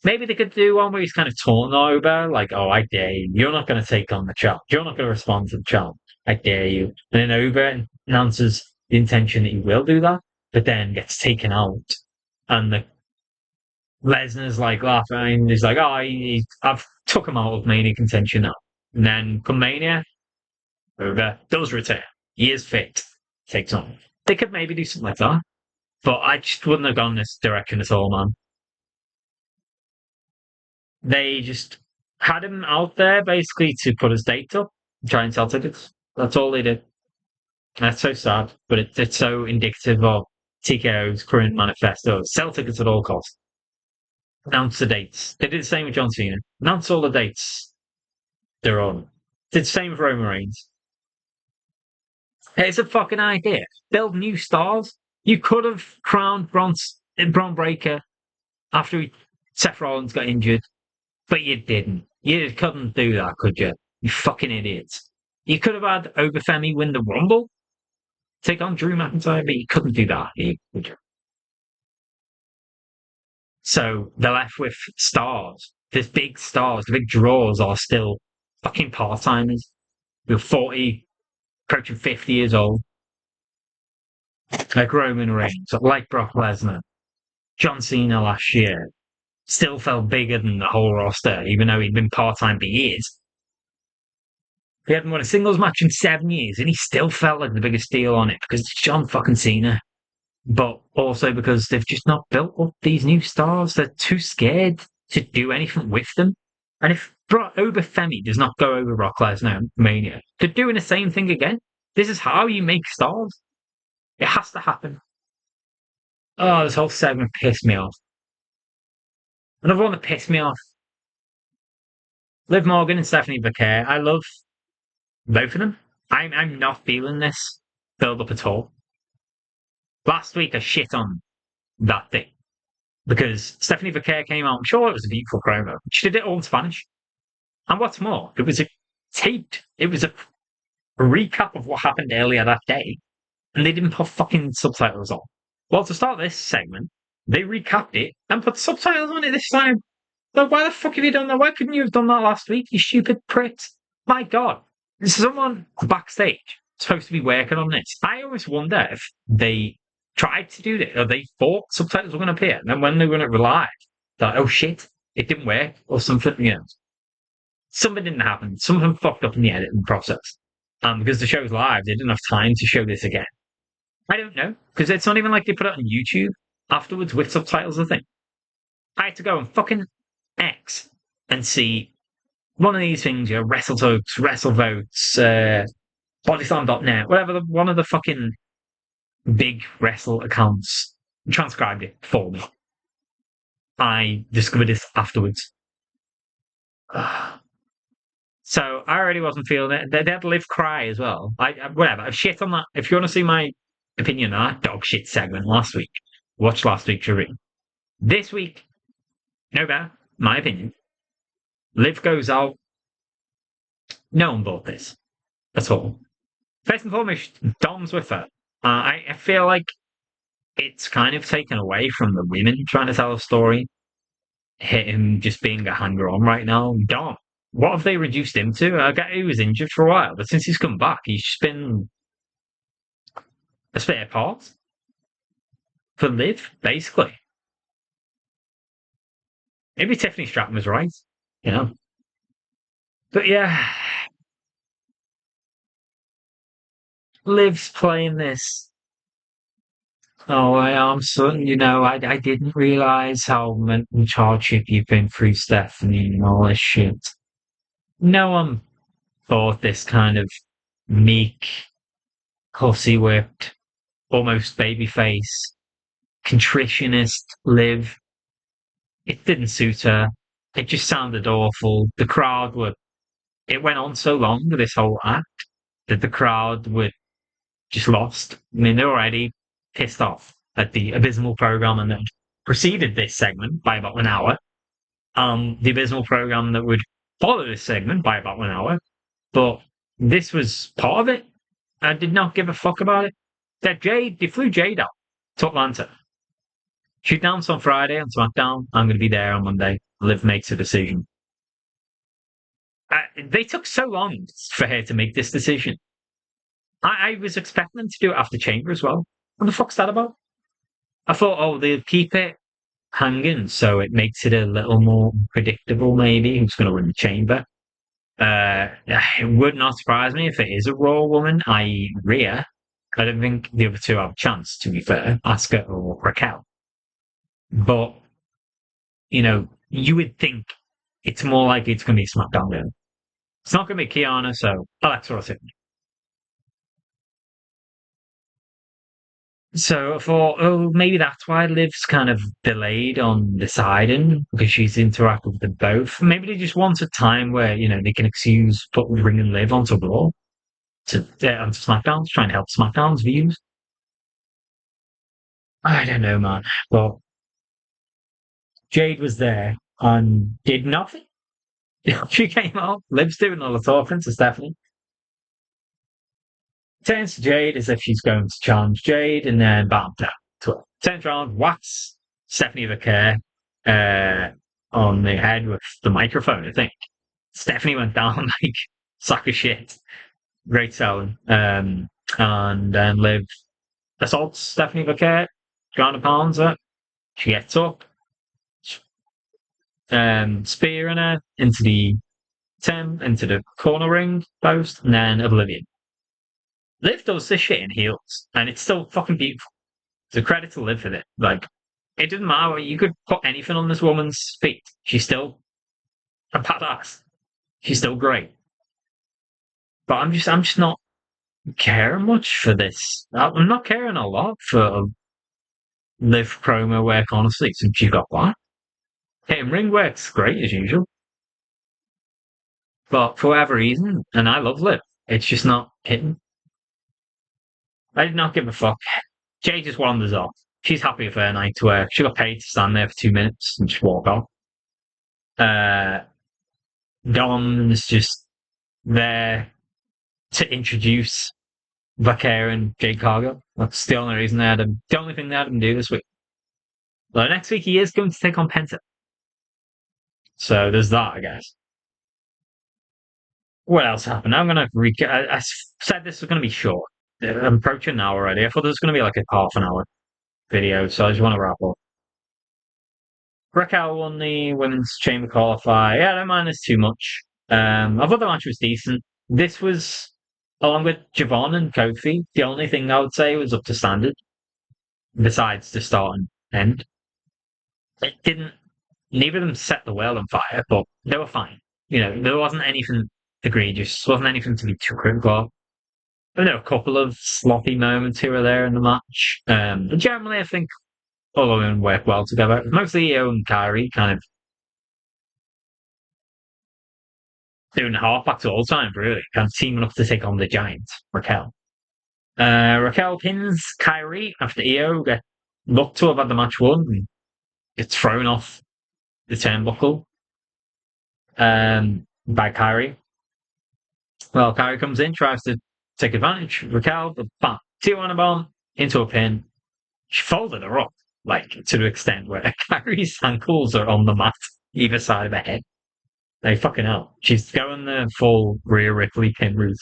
Maybe they could do one where he's kind of torn over, like, oh, I dare you. You're not going to take on the challenge. You're not going to respond to the challenge. I dare you. And then Over announces the intention that he will do that, but then gets taken out. And the Lesnar's like laughing. He's like, oh, I've took him out of Mania contention now. And then come Mania, Over does return. He is fit. Takes on. They could maybe do something like that. But I just wouldn't have gone this direction at all, man. They just had him out there basically to put his date up, try and sell tickets. That's all they did. That's so sad, but it's so indicative of TKO's current manifesto. Sell tickets at all costs. Announce the dates. They did the same with John Cena. Announce all the dates they're on. Did the same with Roman Reigns. It's a fucking idea. Build new stars. You could have crowned Braun Breaker after Seth Rollins got injured, but you didn't. You couldn't do that, could you? You fucking idiots. You could have had Obafemi win the Rumble, take on Drew McIntyre, but you couldn't do that, could you? So they're left with stars. There's big stars. The big draws are still fucking part-timers. They're 40, approaching 50 years old. Like Roman Reigns, like Brock Lesnar. John Cena last year still felt bigger than the whole roster, even though he'd been part-time for years. He hadn't won a singles match in 7 years, and he still felt like the biggest deal on it because it's John fucking Cena. But also because they've just not built up these new stars. They're too scared to do anything with them. And if Obafemi does not go over Brock Lesnar Mania, they're doing the same thing again. This is how you make stars. It has to happen. Oh, this whole segment pissed me off. Another one that pissed me off. Liv Morgan and Stephanie Becker. I love both of them. I'm not feeling this build up at all. Last week I shit on that thing because Stephanie Becker came out. I'm sure it was a beautiful promo. She did it all in Spanish. And what's more, it was it was a recap of what happened earlier that day. And they didn't put fucking subtitles on. Well, to start this segment, they recapped it and put subtitles on it this time. So why the fuck have you done that? Why couldn't you have done that last week, you stupid prick? My God. There's someone backstage supposed to be working on this. I always wonder if they tried to do this, or they thought subtitles were going to appear, and then when they were going to rely, thought, oh shit, it didn't work, or something, something didn't happen. Something fucked up in the editing process. Because the show's live, they didn't have time to show this again. I don't know, because it's not even like they put it on YouTube afterwards with subtitles, I think. I had to go and fucking X and see one of these things, WrestleTalks, WrestleVotes, BodySlam.net, whatever, one of the fucking big wrestle accounts transcribed it for me. I discovered this afterwards. So I already wasn't feeling it. They had Liv cry as well. Whatever. I've shit on that. If you want to see my opinion on that dog shit segment last week, watch last week's review. This week, no better. My opinion. Liv goes out. No one bought this at all. First and foremost, Dom's with her. I feel like it's kind of taken away from the women trying to tell a story. Him just being a hanger-on right now. Dom, what have they reduced him to? I get he was injured for a while, but since he's come back, he's just been a spare part for Liv, basically. Maybe Tiffany Stratton was right, But yeah, Liv's playing this. Oh, I am son. I didn't realize how much hardship you've been through, Stephanie, and all this shit. No one thought this kind of meek, pussy whipped, almost babyface, contritionist Liv. It didn't suit her. It just sounded awful. The crowd were. It went on so long with this whole act that the crowd were just lost. I mean, they're already pissed off at the abysmal program and that preceded this segment by about an hour. The abysmal program that would follow this segment by about an hour. But this was part of it. I did not give a fuck about it. They flew Jade out to Atlanta. She announced on Friday on SmackDown. I'm going to be there on Monday. Liv makes a decision. They took so long for her to make this decision. I was expecting them to do it after Chamber as well. What the fuck's that about? I thought, they'll keep it hanging so it makes it a little more predictable, maybe, who's going to win the Chamber. It would not surprise me if it is a Raw woman, i.e. Rhea. I don't think the other two have a chance, to be fair, Asuka or Raquel. But, you would think it's more likely it's going to be SmackDown then. It's not going to be Kiana, so Alexa or Tiffany. So I thought, maybe that's why Liv's kind of delayed on deciding because she's interacted with them both. Maybe they just want a time where they can excuse bringing Liv onto Raw onto SmackDown, trying to help SmackDown's views. I don't know, man. But Jade was there and did nothing. She came out. Liv's doing all the talking to Stephanie. Turns to Jade as if she's going to challenge Jade, and then bam, down to her. Turns around, whacks Stephanie the on the head with the microphone, I think. Stephanie went down like sack of shit. Great selling. And then Liv assaults Stephanie the ground and pounds her. She gets up, spearing her into the corner ring post, and then oblivion. Liv does this shit in heels, and it's still fucking beautiful. It's a credit to Liv for it. Like, it doesn't matter. You could put anything on this woman's feet. She's still a badass. She's still great. But I'm just not caring much for this. I'm not caring a lot for Liv promo work, honestly, since she got one. Hitting ring work's great as usual. But for whatever reason, and I love Liv, it's just not hitting. I did not give a fuck. Jay just wanders off. She's happy with her night to work. She got paid to stand there for 2 minutes and just walk off. Dom is just there to introduce Vaquer and Jade Cargill. That's the only reason the only thing they had him do this week. But next week he is going to take on Penta. So there's that, I guess. What else happened? I'm gonna said this was gonna be short. I'm approaching an hour already. I thought it was gonna be like a half an hour video, so I just want to wrap up. Raquel won the women's chamber qualifier. Yeah, I don't mind this too much. I thought the match was decent. This was, along with Javon and Kofi, the only thing I would say was up to standard, besides the start and end. It didn't, neither of them set the world on fire, but they were fine. There wasn't anything egregious, wasn't anything to be too critical of. There were a couple of sloppy moments here or there in the match. But generally, I think all of them work well together. Mostly Io and Kyrie kind of doing halfbacks all the time, really. Kind of teaming up to take on the giant, Raquel. Raquel pins Kyrie after Io get looked to have had the match won and gets thrown off the turnbuckle by Kyrie. Well, Kyrie comes in, tries to take advantage. Raquel, but bam, two on a bomb into a pin. She folded her up, like to the extent where Kyrie's ankles are on the mat, either side of her head. Like fucking hell. She's going the full Rhea Ripley pin route.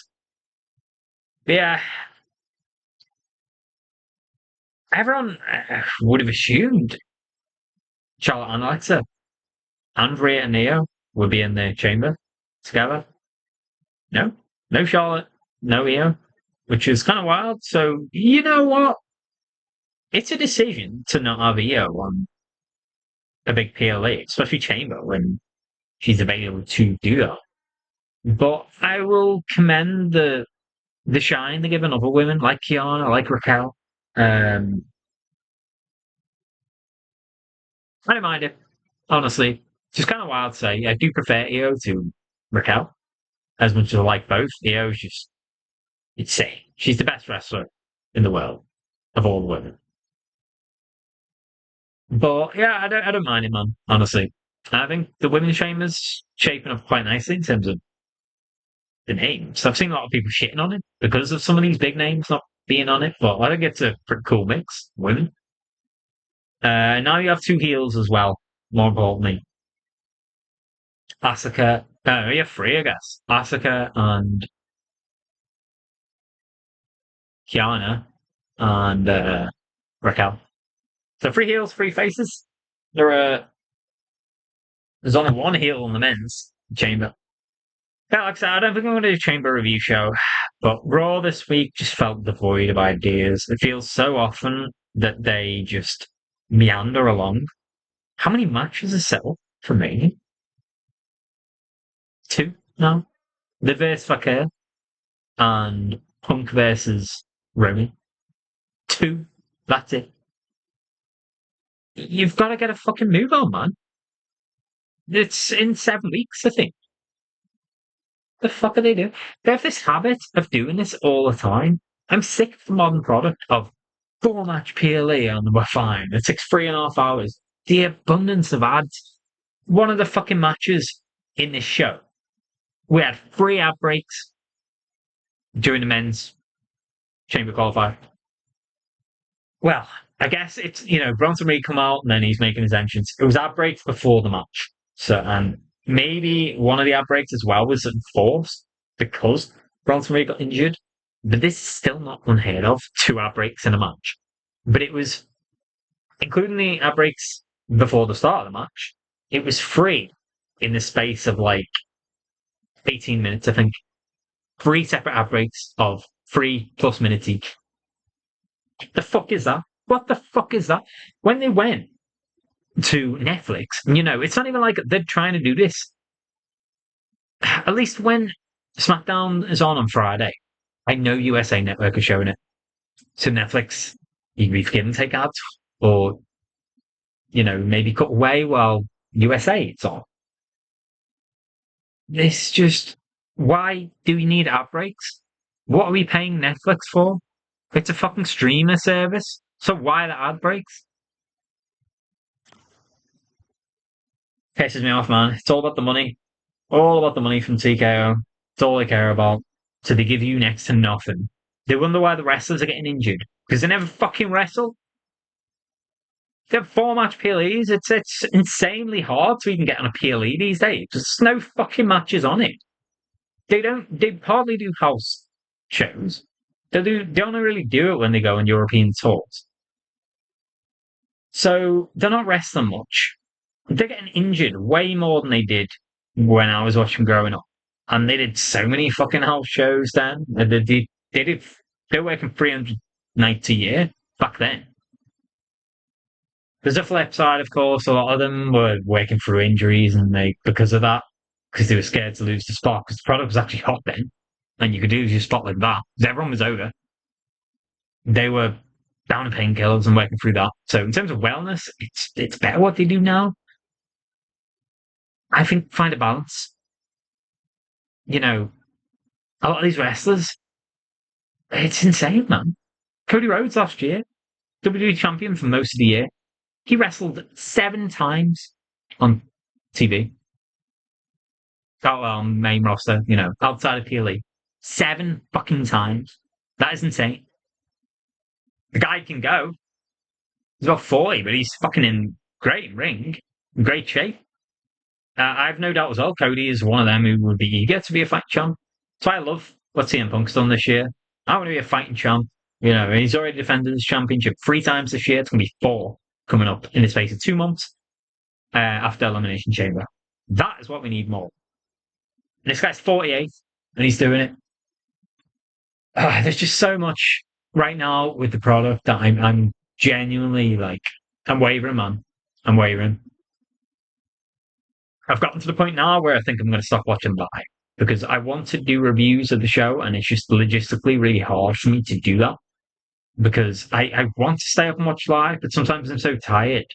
Yeah, everyone would have assumed Charlotte and Alexa and Rhea and Neo would be in the chamber together. No, no Charlotte, no Io, which is kind of wild. So you know what? It's a decision to not have Io on a big PLE, especially chamber when she's available to do that. But I will commend the shine they give other women like Kiana, like Raquel. I don't mind it, honestly. It's just kind of wild to say. I do prefer Io to Raquel as much as I like both. Io is just insane. She's the best wrestler in the world of all the women. But yeah, I don't mind it, man. Honestly, I think the women's chamber's shaping up quite nicely in terms of the names. I've seen a lot of people shitting on it because of some of these big names not being on it, but I think it's a pretty cool mix. Women. Now you have two heels as well. More importantly, Asuka. You have three, I guess. Asuka and Kiana and Raquel. So three heels, three faces. There are. There's only one heel in the men's chamber. Yeah, like I said, I don't think I'm going to do a chamber review show, but Raw this week just felt devoid of ideas. It feels so often that they just meander along. How many matches are set up for me? Two now. The versus Fakir and Punk versus Roman. Two. That's it. You've got to get a fucking move on, man. It's in 7 weeks, I think. The fuck are they doing? They have this habit of doing this all the time. I'm sick of the modern product of 4 match PLE and we're fine. It takes 3.5 hours. The abundance of ads. One of the fucking matches in this show, we had 3 ad breaks during the men's chamber qualifier. Well, I guess it's, Bronson Reed come out and then he's making his entrance. It was ad breaks before the match. So, and maybe one of the ad breaks as well was enforced because Bronson Reed got injured. But this is still not unheard of, 2 ad breaks in a match. But it was, including the ad breaks before the start of the match, it was free in the space of like 18 minutes, I think. 3 separate ad breaks of 3+ minutes each. The fuck is that? What the fuck is that? When they went to Netflix, it's not even like they're trying to do this. At least when SmackDown is on Friday, I know USA Network are showing it. So Netflix, you can give and take ads, or maybe cut away while USA it's on. This just, why do we need ad breaks? What are we paying Netflix for? It's a fucking streamer service. So why the ad breaks? Pisses me off, man. It's all about the money. All about the money from TKO. It's all they care about. So they give you next to nothing. They wonder why the wrestlers are getting injured. Because they never fucking wrestle. They have 4-match PLEs. It's insanely hard to even get on a PLE these days. There's no fucking matches on it. They hardly do house shows. They only really do it when they go on European tours. So they're not wrestling much. They're getting injured way more than they did when I was watching growing up. And they did so many fucking house shows then. They were working 300 nights a year back then. There's a flip side, of course. A lot of them were working through injuries, and because of that, because they were scared to lose the spot, because the product was actually hot then, and you could lose your spot like that. Because everyone was over. They were down in painkillers and working through that. So in terms of wellness, it's better what they do now. I think find a balance. You know, a lot of these wrestlers, it's insane, man. Cody Rhodes last year, WWE champion for most of the year. He wrestled 7 times on TV. Out on main roster, outside of PLE. 7 fucking times. That is insane. The guy can go. He's about 40, but he's fucking in great ring, great shape. I have no doubt as well, Cody is one of them who would be eager to be a fight champ. So I love what CM Punk's done this year. I want to be a fighting champ. He's already defended his championship 3 times this year. It's going to be 4 coming up in the space of 2 months after Elimination Chamber. That is what we need more. And this guy's 48 and he's doing it. There's just so much right now with the product that I'm genuinely I'm wavering, man. I'm wavering. I've gotten to the point now where I think I'm going to stop watching live because I want to do reviews of the show, and it's just logistically really hard for me to do that because I want to stay up and watch live, but sometimes I'm so tired.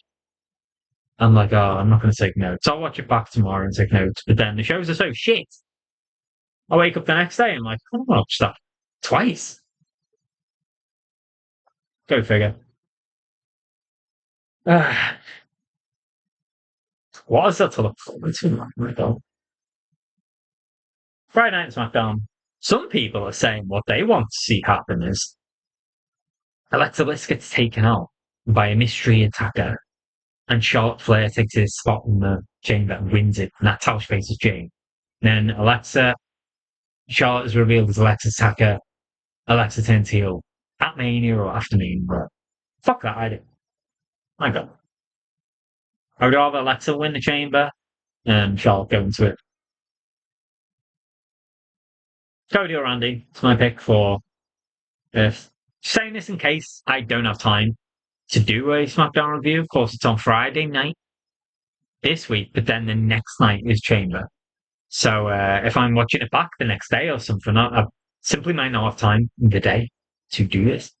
I'm like, oh, I'm not going to take notes. I'll watch it back tomorrow and take notes. But then the shows are so shit. I wake up the next day and I'm like, I want to watch that twice. Go figure. What is that to look forward to? Friday Night SmackDown. Some people are saying what they want to see happen is Alexa Bliss gets taken out by a mystery attacker, and Charlotte Flair takes his spot in the chamber and wins it, and that's how she faces Jane. Then Charlotte is revealed as Alexa's attacker. Alexa turns heel at Mania or after Mania. Fuck that idea. I got. I would rather Alexa win the chamber and Charlotte go into it. Cody or Randy, it's my pick for this. Saying this in case I don't have time to do a SmackDown review. Of course, it's on Friday night this week, but then the next night is Chamber. So if I'm watching it back the next day or something, I simply might not have time in the day to do this.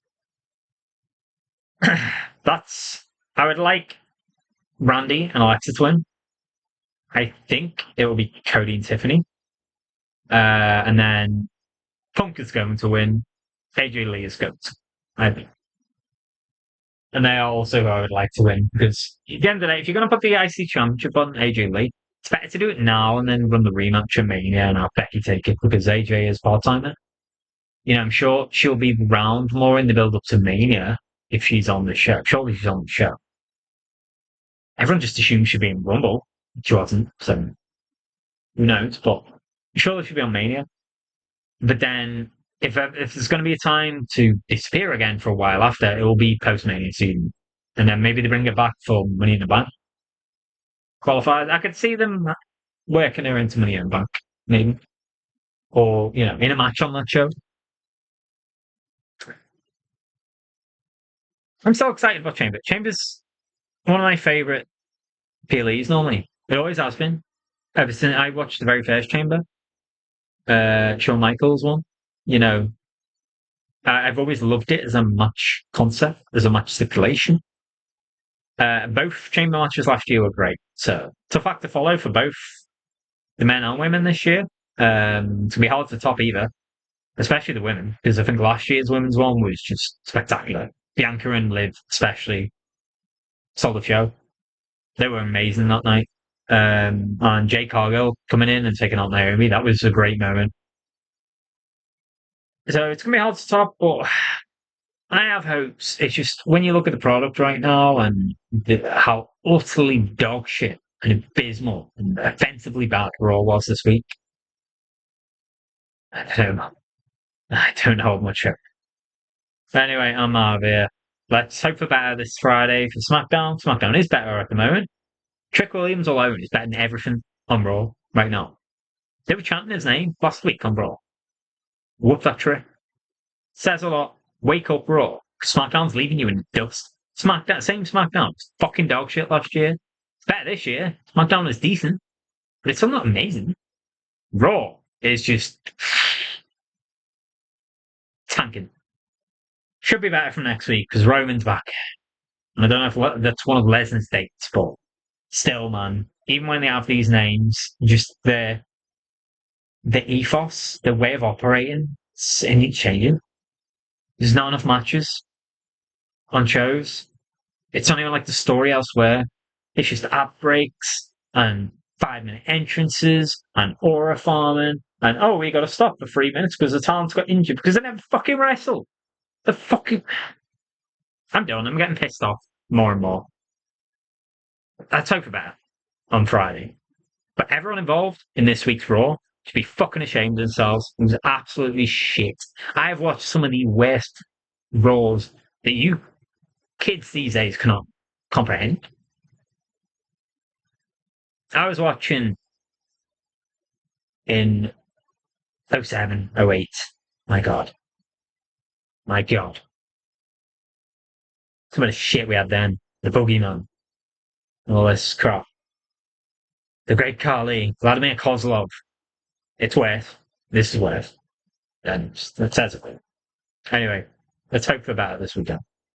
I would like Randy and Alexa to win. I think it will be Cody and Tiffany. And then Punk is going to win. AJ Lee is going to, I think. And they are also who I would like to win because at the end of the day, if you're going to put the IC Championship on AJ Lee, it's better to do it now and then run the rematch at Mania and have Becky take it because AJ is part-timer. I'm sure she'll be around more in the build-up to Mania if she's on the show. Surely she's on the show. Everyone just assumes she'll be in Rumble. She wasn't, so who knows? But surely she'll be on Mania. But then, if there's going to be a time to disappear again for a while after, it will be post-Mania season. And then maybe they bring it back for Money in the Bank. Qualified. I could see them working her into Money in the Bank, maybe. Or, in a match on that show. I'm so excited about Chamber. Chamber's one of my favourite PLEs normally. It always has been. Ever since I watched the very first Chamber. Shawn Michaels one. I've always loved it as a match concept, as a match stipulation. Both Chamber matches last year were great. So tough act to follow for both the men and women this year. It's going to be hard to top either, especially the women, because I think last year's women's one was just spectacular. Bianca and Liv especially sold the show. They were amazing that night. And Jade Cargill coming in and taking on Naomi, that was a great moment. So it's going to be hard to top, but I have hopes. It's just when you look at the product right now and how utterly dog shit and abysmal and offensively bad Raw was this week, I don't know. I don't hold much hope. Anyway, I'm out of here. Let's hope for better this Friday for SmackDown. SmackDown is better at the moment. Trick Williams alone is better than everything on Raw right now. They were chanting his name last week on Raw. Whoop that trick. Says a lot. Wake up, Raw. SmackDown's leaving you in the dust. SmackDown, same SmackDown. It's fucking dog shit last year. It's better this year. SmackDown is decent, but it's still not amazing. Raw is just tanking. Should be better from next week because Roman's back. And I don't know if that's one of Lesnar's dates, but still, man, even when they have these names, just the ethos, the way of operating, it needs changing. There's not enough matches on shows. It's not even like the story elsewhere. It's just ad breaks and 5 minute entrances and aura farming and oh, we got to stop for 3 minutes because the talent's got injured because they never fucking wrestle. The fucking. I'm done. I'm getting pissed off more and more. Let's hope for better on Friday. But everyone involved in this week's Raw should be fucking ashamed of themselves. It was absolutely shit. I have watched some of the worst Raws that you kids these days cannot comprehend. I was watching in 07, 08. My God. My God. Some of the shit we had then. The Boogeyman. All this crap. The Great Khali. Vladimir Kozlov. It's worse. This is worse. And that says it. Anyway, let's hope for better this weekend.